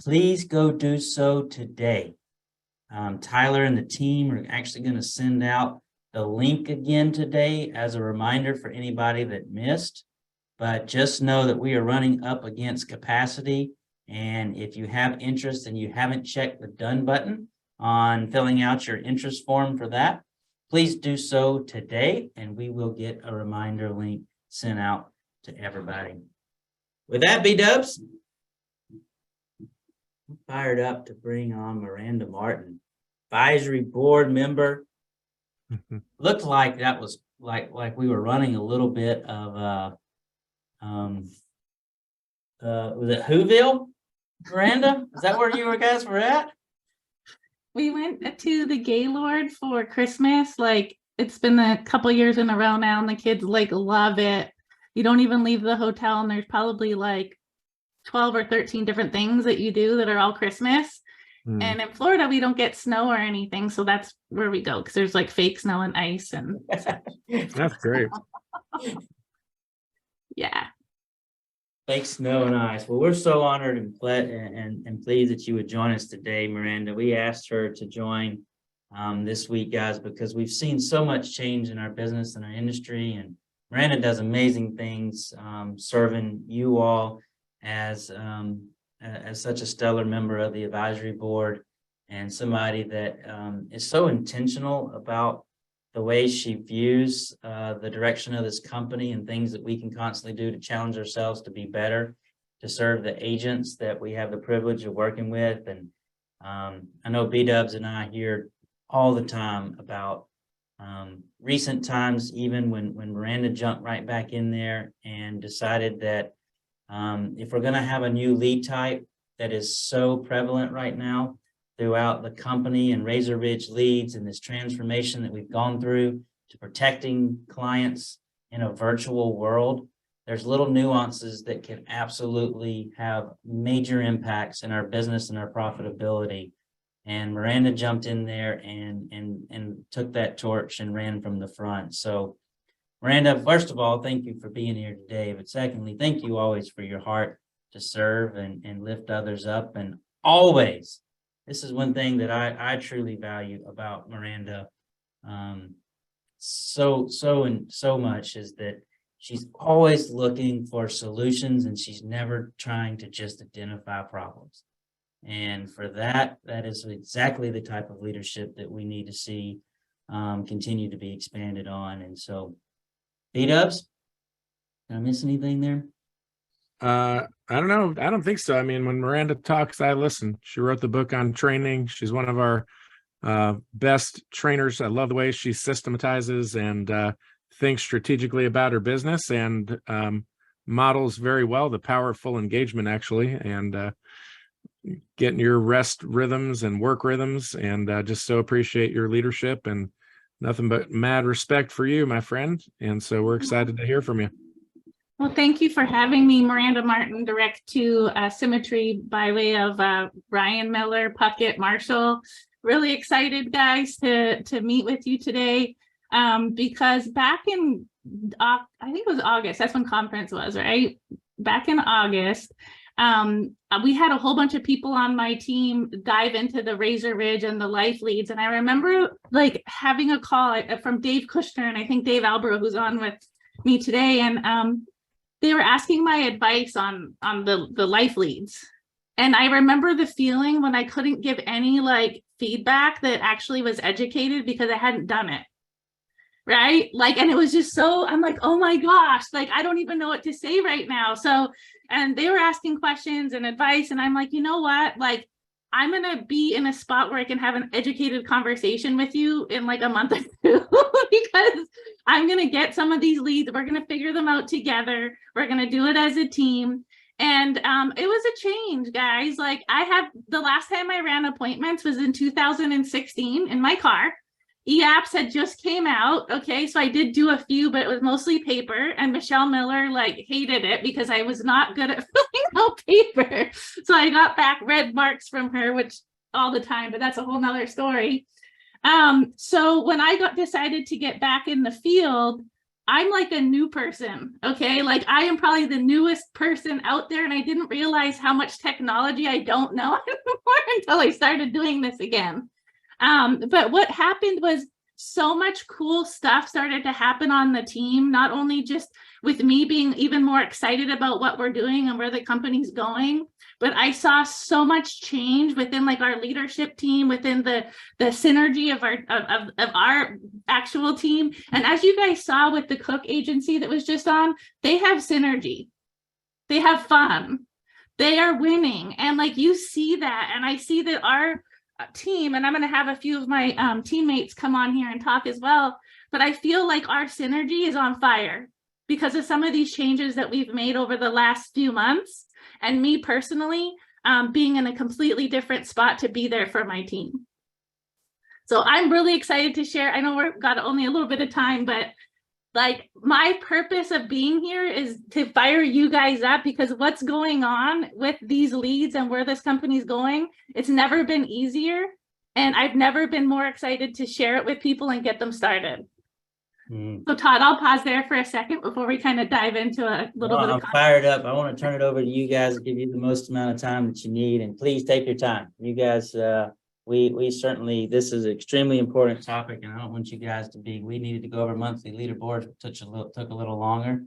please go do so today. Tyler and the team are actually going to send out the link again today as a reminder for anybody that missed. But just know that we are running up against capacity. And if you have interest and you haven't checked the done button on filling out your interest form for that, please do so today, and we will get a reminder link sent out to everybody. With that, B-dubs, I'm fired up to bring on Miranda Martin, advisory board member. Looked like that was like we were running a little bit of was it Whoville? Miranda, is that where you guys were at? We went to the Gaylord for Christmas. Like, it's been a couple years in a row now, and the kids like love it. You don't even leave the hotel, and there's probably like 12 or 13 different things that you do that are all Christmas. And in Florida, we don't get snow or anything, so that's where we go, because there's like fake snow and ice and That's great. Yeah. Fake snow and ice. Well, we're so honored and pleased that you would join us today, Miranda. We asked her to join this week, guys, because we've seen so much change in our business and our industry, and Miranda does amazing things serving you all as such a stellar member of the advisory board, and somebody that is so intentional about the way she views the direction of this company and things that we can constantly do to challenge ourselves to be better, to serve the agents that we have the privilege of working with. And I know B-dubs and I hear all the time about recent times, even when Miranda jumped right back in there and decided that if we're going to have a new lead type that is so prevalent right now throughout the company and Razor Ridge leads and this transformation that we've gone through to protecting clients in a virtual world, there's little nuances that can absolutely have major impacts in our business and our profitability. And Miranda jumped in there and took that torch and ran from the front. So Miranda, first of all, thank you for being here today. But secondly, thank you always for your heart to serve and lift others up. And always, this is one thing that I truly value about Miranda so much, is that she's always looking for solutions, and she's never trying to just identify problems. And for that is exactly the type of leadership that we need to see continue to be expanded on. And so, B-dubs, did I miss anything there? I don't know. I don't think so. I mean, when Miranda talks, I listen. She wrote the book on training. She's one of our best trainers. I love the way she systematizes and thinks strategically about her business, and models very well the power of full engagement, actually, and getting your rest rhythms and work rhythms. And just so appreciate your leadership, and nothing but mad respect for you, my friend. And so we're excited to hear from you. Well, thank you for having me, Miranda Martin, direct to Symmetry by way of Ryan Miller, Puckett, Marshall. Really excited, guys, to meet with you today, because back in, I think it was August, that's when conference was, right? Back in August, we had a whole bunch of people on my team dive into the Razor Ridge and the life leads. And I remember like having a call from Dave Kushner and I think Dave Albro, who's on with me today. And they were asking my advice on the life leads. And I remember the feeling when I couldn't give any like feedback that actually was educated because I hadn't done it. Right? Like, and it was just so, I'm like, oh my gosh, like, I don't even know what to say right now. So, and they were asking questions and advice. And I'm like, you know what? Like, I'm going to be in a spot where I can have an educated conversation with you in like a month or two because I'm going to get some of these leads. We're going to figure them out together. We're going to do it as a team. And it was a change, guys. Like the last time I ran appointments was in 2016 in my car. E-apps had just came out. Okay, so I did do a few, but it was mostly paper. And Michelle Miller like hated it because I was not good at filling out paper. So I got back red marks from her, which all the time, but that's a whole nother story. So when I decided to get back in the field, I'm like a new person. Okay, like I am probably the newest person out there, and I didn't realize how much technology I don't know anymore until I started doing this again. But what happened was so much cool stuff started to happen on the team, not only just with me being even more excited about what we're doing and where the company's going, but I saw so much change within like our leadership team, within the synergy of our actual team. And as you guys saw with the Cook agency that was just on, they have synergy, they have fun, they are winning. And like you see that, and I see that our team, and I'm going to have a few of my teammates come on here and talk as well, but I feel like our synergy is on fire because of some of these changes that we've made over the last few months, and me personally being in a completely different spot to be there for my team. So I'm really excited to share. I know we've got only a little bit of time, but like my purpose of being here is to fire you guys up, because what's going on with these leads and where this company is going, it's never been easier. And I've never been more excited to share it with people and get them started. So Todd, I'll pause there for a second before we kind of dive into a little bit of I'm fired up. I want to turn it over to you guys, give you the most amount of time that you need, and please take your time. You guys, we certainly, this is an extremely important topic, and I don't want you guys to be, we needed to go over monthly leaderboards, which took a little longer,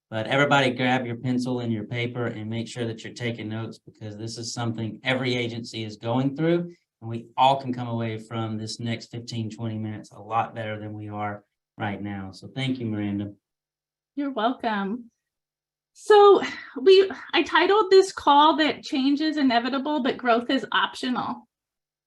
but everybody grab your pencil and your paper and make sure that you're taking notes, because this is something every agency is going through, and we all can come away from this next 15-20 minutes a lot better than we are right now. So thank you, Miranda. You're welcome. So I titled this call that change is inevitable, but growth is optional.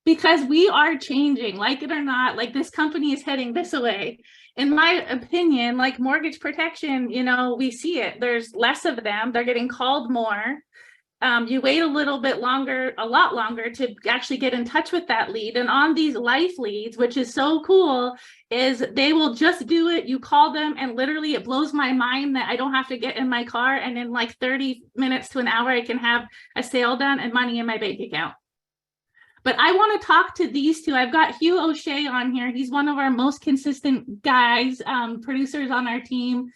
Because we are changing, like it or not, like this company is heading this way. In my opinion, like mortgage protection, you know, we see it. There's less of them. They're getting called more. You wait a little bit longer, a lot longer, to actually get in touch with that lead. And on these life leads, which is so cool, is they will just do it. You call them, and literally it blows my mind that I don't have to get in my car, and in like 30 minutes to an hour, I can have a sale done and money in my bank account. But I want to talk to these two. I've got Hugh O'Shea on here. He's one of our most consistent guys, producers on our team.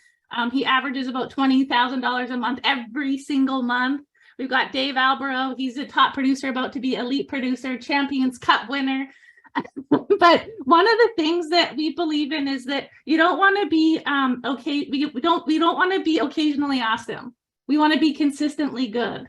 He averages about $20,000 a month every single month. We've got Dave Alborough. He's a top producer, about to be elite producer, Champions Cup winner. But one of the things that we believe in is that you don't want to be we don't want to be occasionally awesome. We want to be consistently good.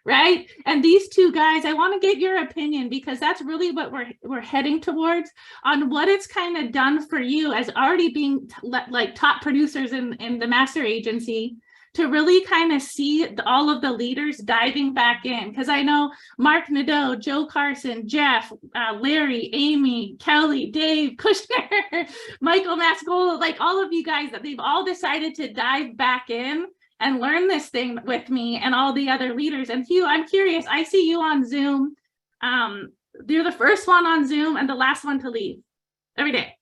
Right? And these two guys, I want to get your opinion, because that's really what we're heading towards, on what it's kind of done for you as already being like top producers in the master agency, to really kind of see all of the leaders diving back in. Because I know Mark Nadeau, Joe Carson, Jeff, Larry, Amy, Kelly, Dave, Kushner, Michael Mascola, like all of you guys, that they've all decided to dive back in and learn this thing with me and all the other leaders. And Hugh, I'm curious, I see you on Zoom. You're the first one on Zoom and the last one to leave every day.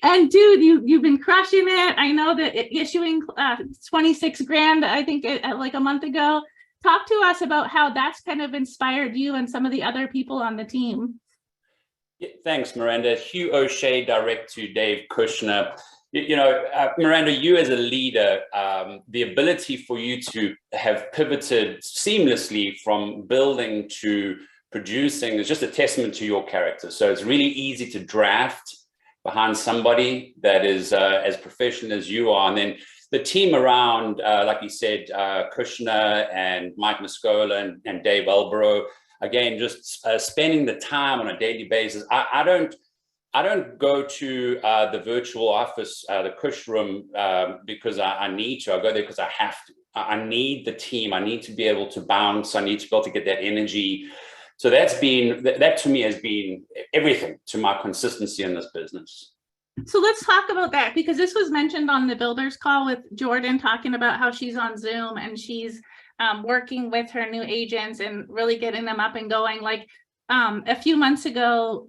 And dude, you've been crushing it. I know that issuing 26 grand, I think like a month ago. Talk to us about how that's kind of inspired you and some of the other people on the team. Yeah, thanks, Miranda. Hugh O'Shea, direct to Dave Kushner. You know, Miranda, you as a leader, the ability for you to have pivoted seamlessly from building to producing is just a testament to your character. So it's really easy to draft behind somebody that is as professional as you are. And then the team around, like you said, Kushner and Mike Mascola and Dave Alborough, again, just spending the time on a daily basis. I don't go to the virtual office, the Kush room, because I need to. I go there because I have to. I need the team. I need to be able to bounce. I need to be able to get that energy. So that to me has been everything to my consistency in this business. So let's talk about that, because this was mentioned on the builders call with Jordan, talking about how she's on Zoom and she's working with her new agents and really getting them up and going. Like a few months ago,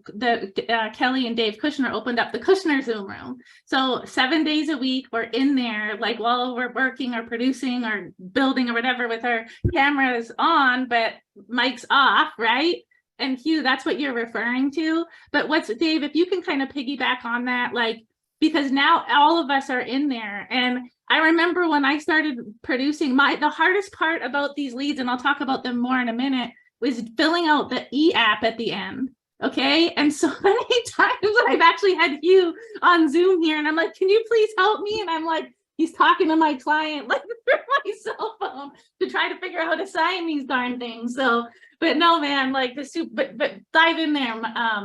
Kelly and Dave Kushner opened up the Kushner Zoom room. So 7 days a week, we're in there, like while we're working or producing or building or whatever, with our cameras on, but mics off, right? And Hugh, that's what you're referring to. But Dave, if you can kind of piggyback on that, like, because now all of us are in there. And I remember when I started producing, the hardest part about these leads, and I'll talk about them more in a minute, was filling out the e-app at the end. Okay. And so many times I've actually had Hugh on Zoom here and I'm like, can you please help me? And I'm like, he's talking to my client like through my cell phone to try to figure out how to sign these darn things. So, but no, man, like but dive in there,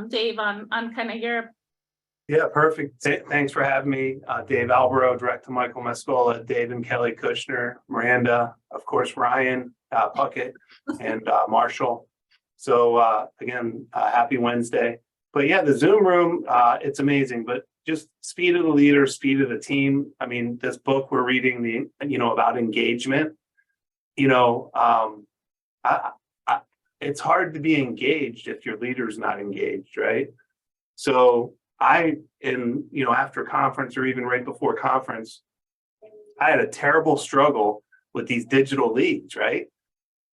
Dave, on kind of your. Yeah, perfect. Thanks for having me. Dave Albero, direct to Michael Mascola, Dave and Kelly Kushner, Miranda, of course, Ryan Puckett, and Marshall. So again, happy Wednesday. But yeah, the Zoom room, it's amazing, but just speed of the leader, speed of the team. I mean, this book we're reading, about engagement, it's hard to be engaged if your leader's not engaged, right? So after conference or even right before conference, I had a terrible struggle with these digital leads, right?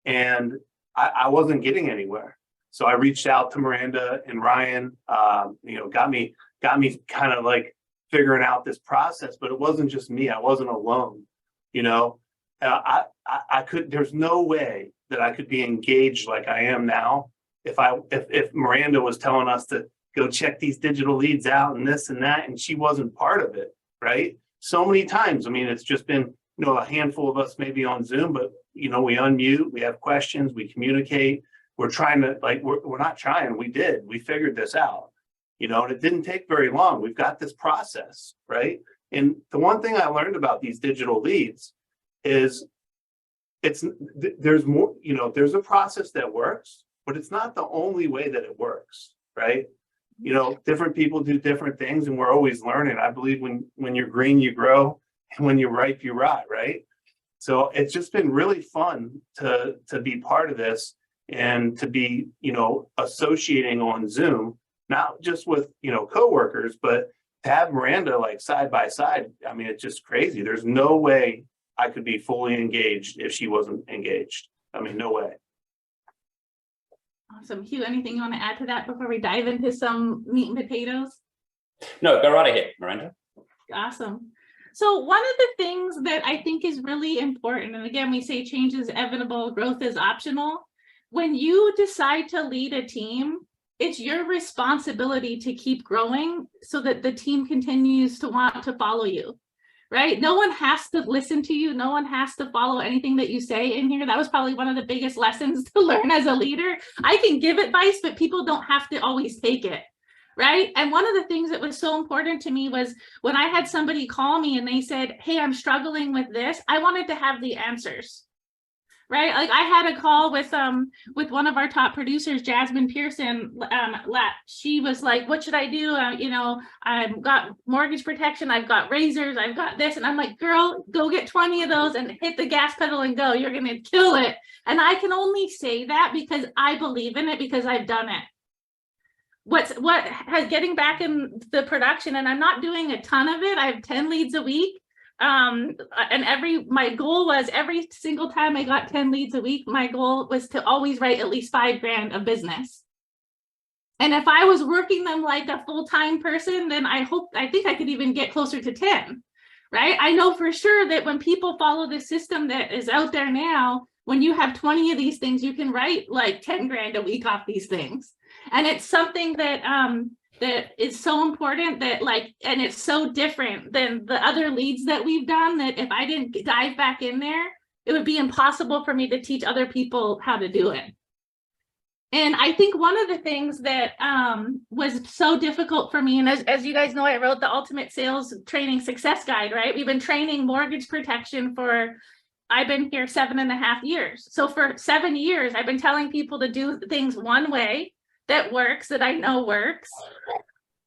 And I wasn't getting anywhere. So I reached out to Miranda and Ryan, got me kind of like figuring out this process, but it wasn't just me. I wasn't alone, there's no way that I could be engaged like I am now if Miranda was telling us to go check these digital leads out and this and that, and she wasn't part of it, right? So many times. I mean, it's just been, a handful of us maybe on Zoom, but, we unmute, we have questions, we communicate. We're trying to, we're not trying, we figured this out, and it didn't take very long. We've got this process, right? And the one thing I learned about these digital leads is there's more, there's a process that works, but it's not the only way that it works, right? Different people do different things and we're always learning. I believe when you're green, you grow, and when you're ripe, you rot, right? So it's just been really fun to be part of this and to be, associating on Zoom, not just with, coworkers, but to have Miranda like side by side. I mean, it's just crazy. There's no way I could be fully engaged if she wasn't engaged. I mean, no way. Awesome. Hugh, anything you want to add to that before we dive into some meat and potatoes? No, go right ahead, Miranda. Awesome. So one of the things that I think is really important, and again, we say change is inevitable, growth is optional. When you decide to lead a team, it's your responsibility to keep growing so that the team continues to want to follow you, right? No one has to listen to you. No one has to follow anything that you say in here. That was probably one of the biggest lessons to learn as a leader. I can give advice, but people don't have to always take it. Right. And one of the things that was so important to me was when I had somebody call me and they said, hey, I'm struggling with this. I wanted to have the answers. Right. Like I had a call with one of our top producers, Jasmine Pearson. She was like, what should I do? I've got mortgage protection. I've got razors. I've got this. And I'm like, girl, go get 20 of those and hit the gas pedal and go. You're going to kill it. And I can only say that because I believe in it, because I've done it. Getting back in the production, and I'm not doing a ton of it. I have 10 leads a week. And my goal was every single time I got 10 leads a week, my goal was to always write at least $5,000 of business. And if I was working them like a full-time person, then I think I could even get closer to 10, right? I know for sure that when people follow the system that is out there now, when you have 20 of these things, you can write like 10 grand a week off these things. And it's something that that is so important and it's so different than the other leads that we've done, that if I didn't dive back in there, it would be impossible for me to teach other people how to do it. And I think one of the things that was so difficult for me, and as you guys know, I wrote the Ultimate Sales Training Success Guide, right? We've been training mortgage protection for I've been here 7.5 years. So for 7 years, I've been telling people to do things one way that works, that I know works.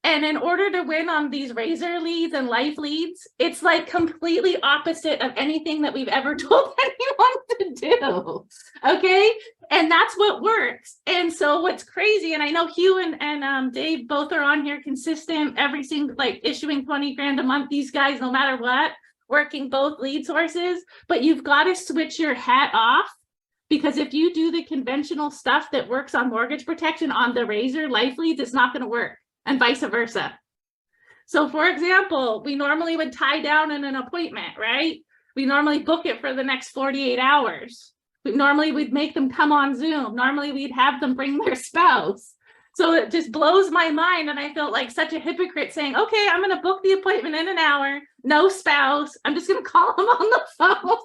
And in order to win on these razor leads and life leads, it's like completely opposite of anything that we've ever told anyone to do. Okay. And that's what works. And so what's crazy, and I know Hugh and Dave both are on here consistent, every single, like issuing 20 grand a month, these guys, no matter what, working both lead sources, but you've got to switch your hat off, because if you do the conventional stuff that works on mortgage protection on the razor life leads, it's not going to work, and vice versa. So for example, we normally would tie down in an appointment, right? We normally book it for the next 48 hours. Normally we'd make them come on Zoom. Normally we'd have them bring their spouse. So it just blows my mind. And I felt like such a hypocrite saying, okay, I'm going to book the appointment in an hour, no spouse. I'm just going to call them on the phone.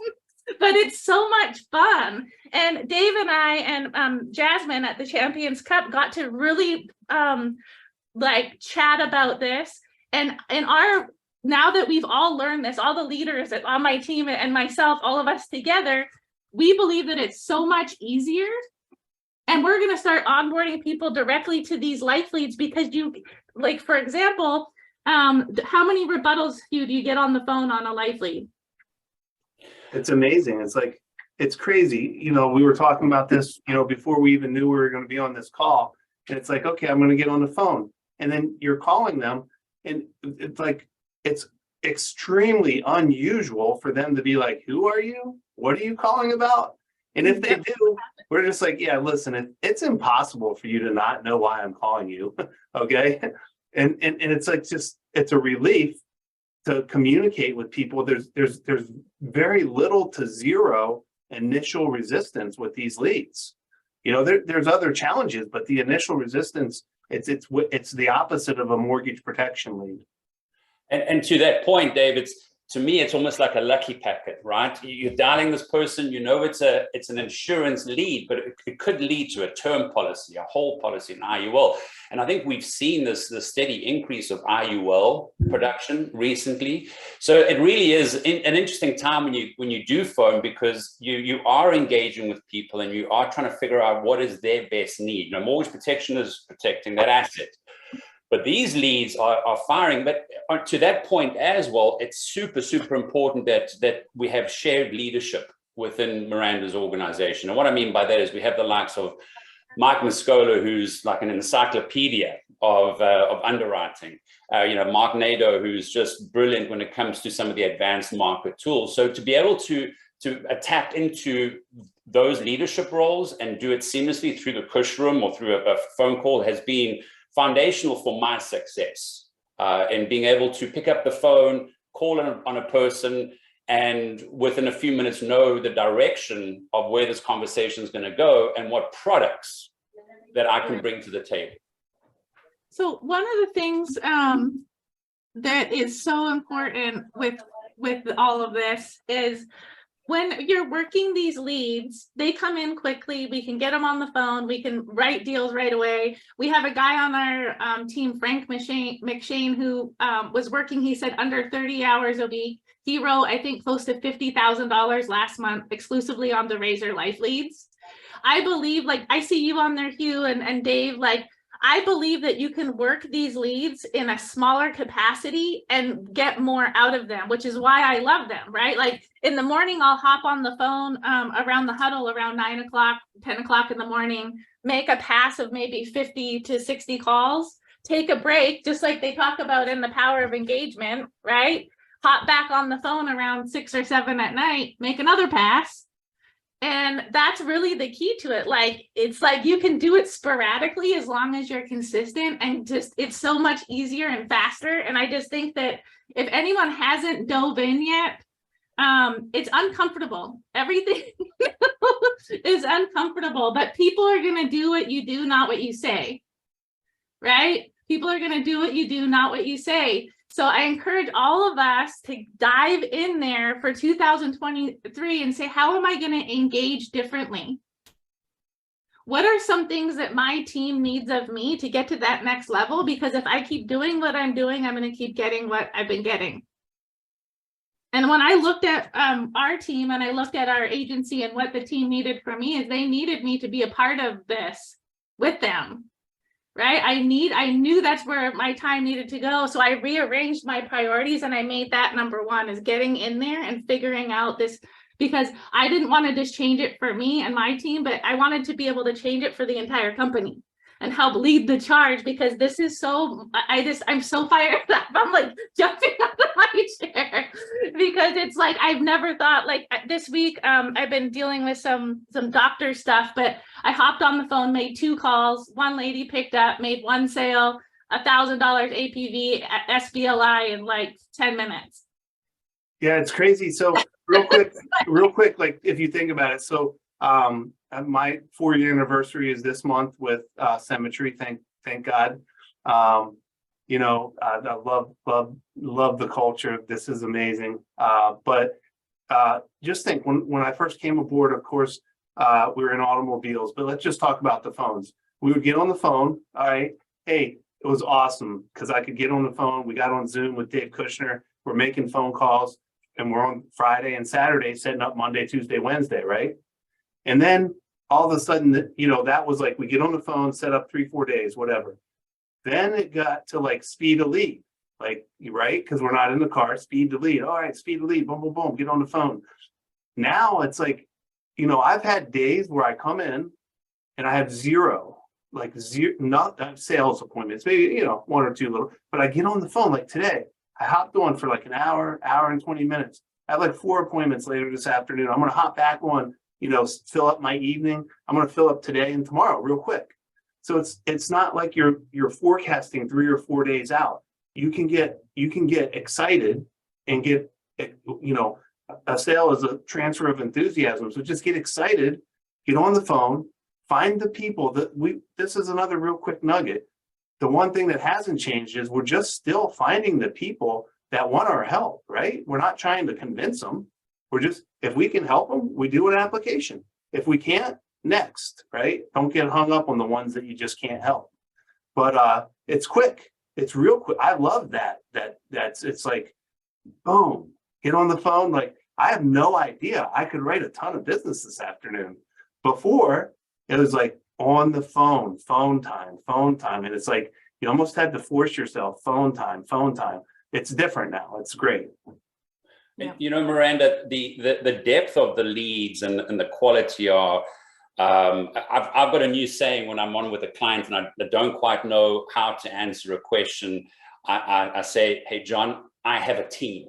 But it's so much fun. And Dave and I and Jasmine at the Champions Cup got to really like chat about this. And now that we've all learned this, all the leaders on my team and myself, all of us together, we believe that it's so much easier. And we're going to start onboarding people directly to these life leads, because you, like, for example, how many rebuttals, Hugh, do you get on the phone on a life lead? It's amazing. It's like, it's crazy. You know, we were talking about this, you know, before we even knew we were going to be on this call. And it's like, okay, I'm going to get on the phone. And then you're calling them, and it's like, it's extremely unusual for them to be like, who are you? What are you calling about? And if they do, we're just like, yeah, listen, it's impossible for you to not know why I'm calling you. Okay. And it's like, just, it's a relief to communicate with people. There's very little to zero initial resistance with these leads. You know, there's other challenges, but the initial resistance, it's the opposite of a mortgage protection lead. And to that point, Dave, to me, it's almost like a lucky packet, right? You're dialing this person, you know it's an insurance lead, but it could lead to a term policy, a whole policy, an IUL. And I think we've seen this steady increase of IUL production recently. So it really is an interesting time when you do phone, because you are engaging with people and you are trying to figure out what is their best need. You know, mortgage protection is protecting that asset. But these leads are firing. But to that point as well, it's super, super important that we have shared leadership within Miranda's organization. And what I mean by that is we have the likes of Mike Muscola, who's like an encyclopedia of underwriting. You know, Mark Nadeau, who's just brilliant when it comes to some of the advanced market tools. So to be able to tap into those leadership roles and do it seamlessly through the push room or through a phone call has been foundational for my success, and being able to pick up the phone, call on a person, and within a few minutes know the direction of where this conversation is going to go and what products that I can bring to the table. So one of the things that is so important with all of this is, when you're working these leads, they come in quickly. We can get them on the phone. We can write deals right away. We have a guy on our team, Frank McShane, who was working, he said, under 30 hours a week. He wrote, I think, close to $50,000 last month exclusively on the razor life leads. I believe, like, I see you on there, Hugh and Dave, like, I believe that you can work these leads in a smaller capacity and get more out of them, which is why I love them, right? Like in the morning, I'll hop on the phone around the huddle around 9 o'clock, 10 o'clock in the morning, make a pass of maybe 50 to 60 calls, take a break, just like they talk about in the power of engagement, right? Hop back on the phone around 6 or 7 at night, make another pass. And that's really the key to it. Like, it's like you can do it sporadically as long as you're consistent, and just, it's so much easier and faster. And I just think that if anyone hasn't dove in yet, it's uncomfortable. Everything is uncomfortable, but people are going to do what you do, not what you say, right? People are going to do what you do, not what you say. So I encourage all of us to dive in there for 2023 and say, how am I going to engage differently? What are some things that my team needs of me to get to that next level? Because if I keep doing what I'm doing, I'm going to keep getting what I've been getting. And when I looked at our team and I looked at our agency and what the team needed from me is they needed me to be a part of this with them, right? I knew that's where my time needed to go. So I rearranged my priorities and I made that number one is getting in there and figuring out this, because I didn't want to just change it for me and my team, but I wanted to be able to change it for the entire company and help lead the charge, because this is so, I'm so fired up. I'm like jumping out of my chair because it's like, I've never thought, like this week, I've been dealing with some doctor stuff, but I hopped on the phone, made 2 calls. One lady picked up, made 1 sale, $1,000 APV at SBLI in like 10 minutes. Yeah, it's crazy. So real quick, like if you think about it, so my 4-year anniversary is this month with Symmetry. Thank God. You know, I love the culture. This is amazing. But just think when I first came aboard, of course, we were in automobiles, but let's just talk about the phones. We would get on the phone. All right. Hey, it was awesome because I could get on the phone. We got on Zoom with Dave Kushner. We're making phone calls and we're on Friday and Saturday setting up Monday, Tuesday, Wednesday. Right. And then all of a sudden, you know, that was like, we get on the phone, set up 3-4 days, whatever. Then it got to like speed to lead, like, right? Because we're not in the car, speed to lead. All right, speed to lead, boom, boom, boom, get on the phone. Now it's like, you know, I've had days where I come in and I have zero, not sales appointments, maybe, you know, 1 or 2 little, but I get on the phone like today. I hopped on for like an hour and 20 minutes. I have like 4 appointments later this afternoon. I'm going to hop back on, you know, fill up my evening. I'm going to fill up today and tomorrow real quick. So it's not like you're forecasting 3 or 4 days out. You can get excited and get, you know, a sale is a transfer of enthusiasm. So just get excited, get on the phone, find the people this is another real quick nugget. The one thing that hasn't changed is we're just still finding the people that want our help, right? We're not trying to convince them. We're just, if we can help them, we do an application. If we can't, next, right? Don't get hung up on the ones that you just can't help. But it's quick. It's real quick. I love that. It's like, boom, get on the phone. Like, I have no idea. I could write a ton of business this afternoon. Before, it was like on the phone time. And it's like, you almost had to force yourself, phone time. It's different now. It's great. Yeah. You know, Miranda, the depth of the leads and the quality are, I've got a new saying when I'm on with a client and I don't quite know how to answer a question. I say, hey, John, I have a team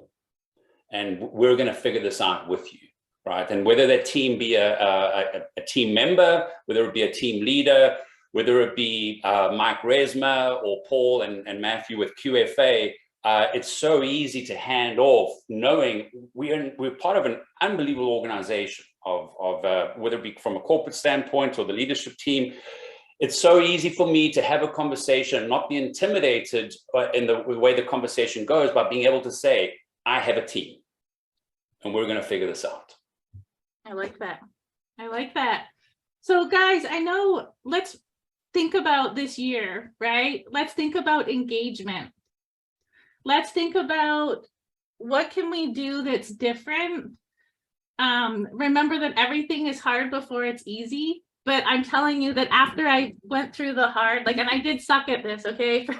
and we're going to figure this out with you, right? And whether that team be a team member, whether it be a team leader, whether it be Mike Resma or Paul and Matthew with QFA, it's so easy to hand off knowing we're part of an unbelievable organization of whether it be from a corporate standpoint or the leadership team. It's so easy for me to have a conversation, not be intimidated in the way the conversation goes, but being able to say, I have a team and we're going to figure this out. I like that. So guys, I know, let's think about this year, right? Let's think about engagement. Let's think about what can we do that's different. Remember that everything is hard before it's easy, but I'm telling you that after I went through the hard, and I did suck at this, okay, for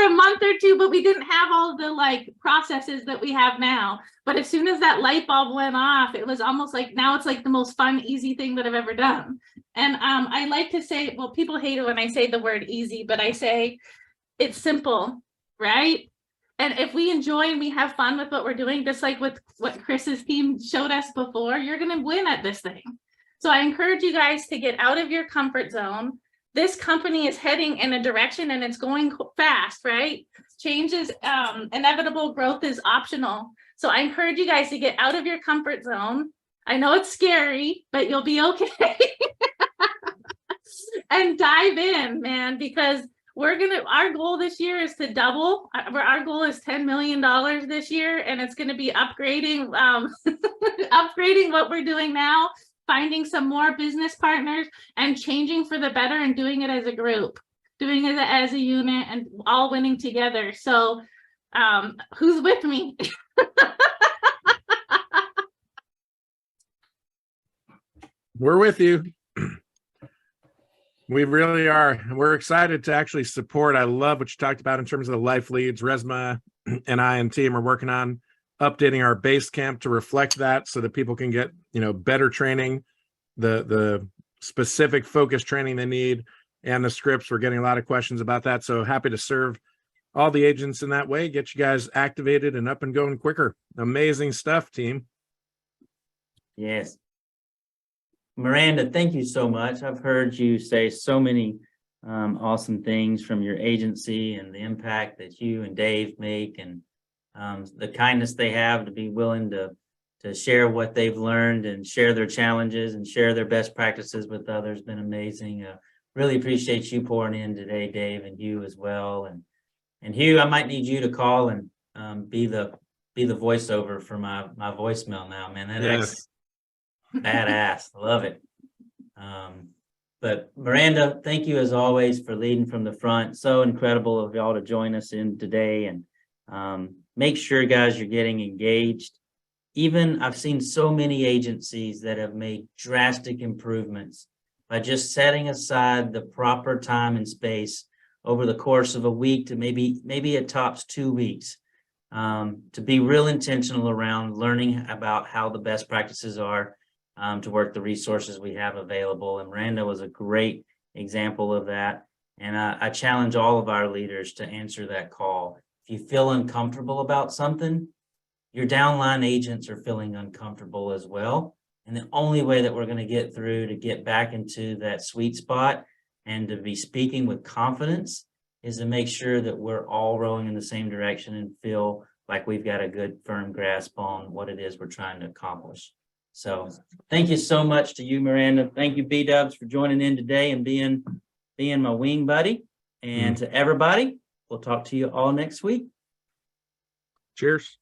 a month or 2, but we didn't have all the processes that we have now. But as soon as that light bulb went off, it was almost like now it's like the most fun, easy thing that I've ever done. And I like to say, well, people hate it when I say the word easy, but I say it's simple, right? And if we enjoy and we have fun with what we're doing, just like with what Chris's team showed us before, you're going to win at this thing. So I encourage you guys to get out of your comfort zone. This company is heading in a direction and it's going fast, right? Change is inevitable, growth is optional. So I encourage you guys to get out of your comfort zone. I know it's scary, but you'll be okay. And dive in, man, because our goal this year is to double. Our goal is $10 million this year, and it's going to be upgrading what we're doing now, finding some more business partners and changing for the better and doing it as a group, doing it as a unit and all winning together. So who's with me? We're with you. We really are. We're excited to actually support. I love what you talked about in terms of the life leads. Resma and I and team are working on updating our base camp to reflect that so that people can get, better training, the specific focus training they need, and the scripts. We're getting a lot of questions about that. So happy to serve all the agents in that way, get you guys activated and up and going quicker. Amazing stuff, team. Yes. Miranda, thank you so much. I've heard you say so many awesome things from your agency and the impact that you and Dave make, and the kindness they have to be willing to share what they've learned and share their challenges and share their best practices with others. Been amazing. Really appreciate you pouring in today, Dave, and you as well. And Hugh, I might need you to call and be the voiceover for my voicemail now, man. That's badass. Love it. But Miranda, thank you as always for leading from the front. So incredible of y'all to join us in today. And make sure, guys, you're getting engaged. Even I've seen so many agencies that have made drastic improvements by just setting aside the proper time and space over the course of a week to maybe at tops 2 weeks, to be real intentional around learning about how the best practices are, to work the resources we have available. And Miranda was a great example of that. And I challenge all of our leaders to answer that call. If you feel uncomfortable about something, your downline agents are feeling uncomfortable as well. And the only way that we're going to get through to get back into that sweet spot and to be speaking with confidence is to make sure that we're all rowing in the same direction and feel like we've got a good firm grasp on what it is we're trying to accomplish. So thank you so much to you, Miranda. Thank you, B-Dubs, for joining in today and being my wing buddy. And to everybody, we'll talk to you all next week. Cheers.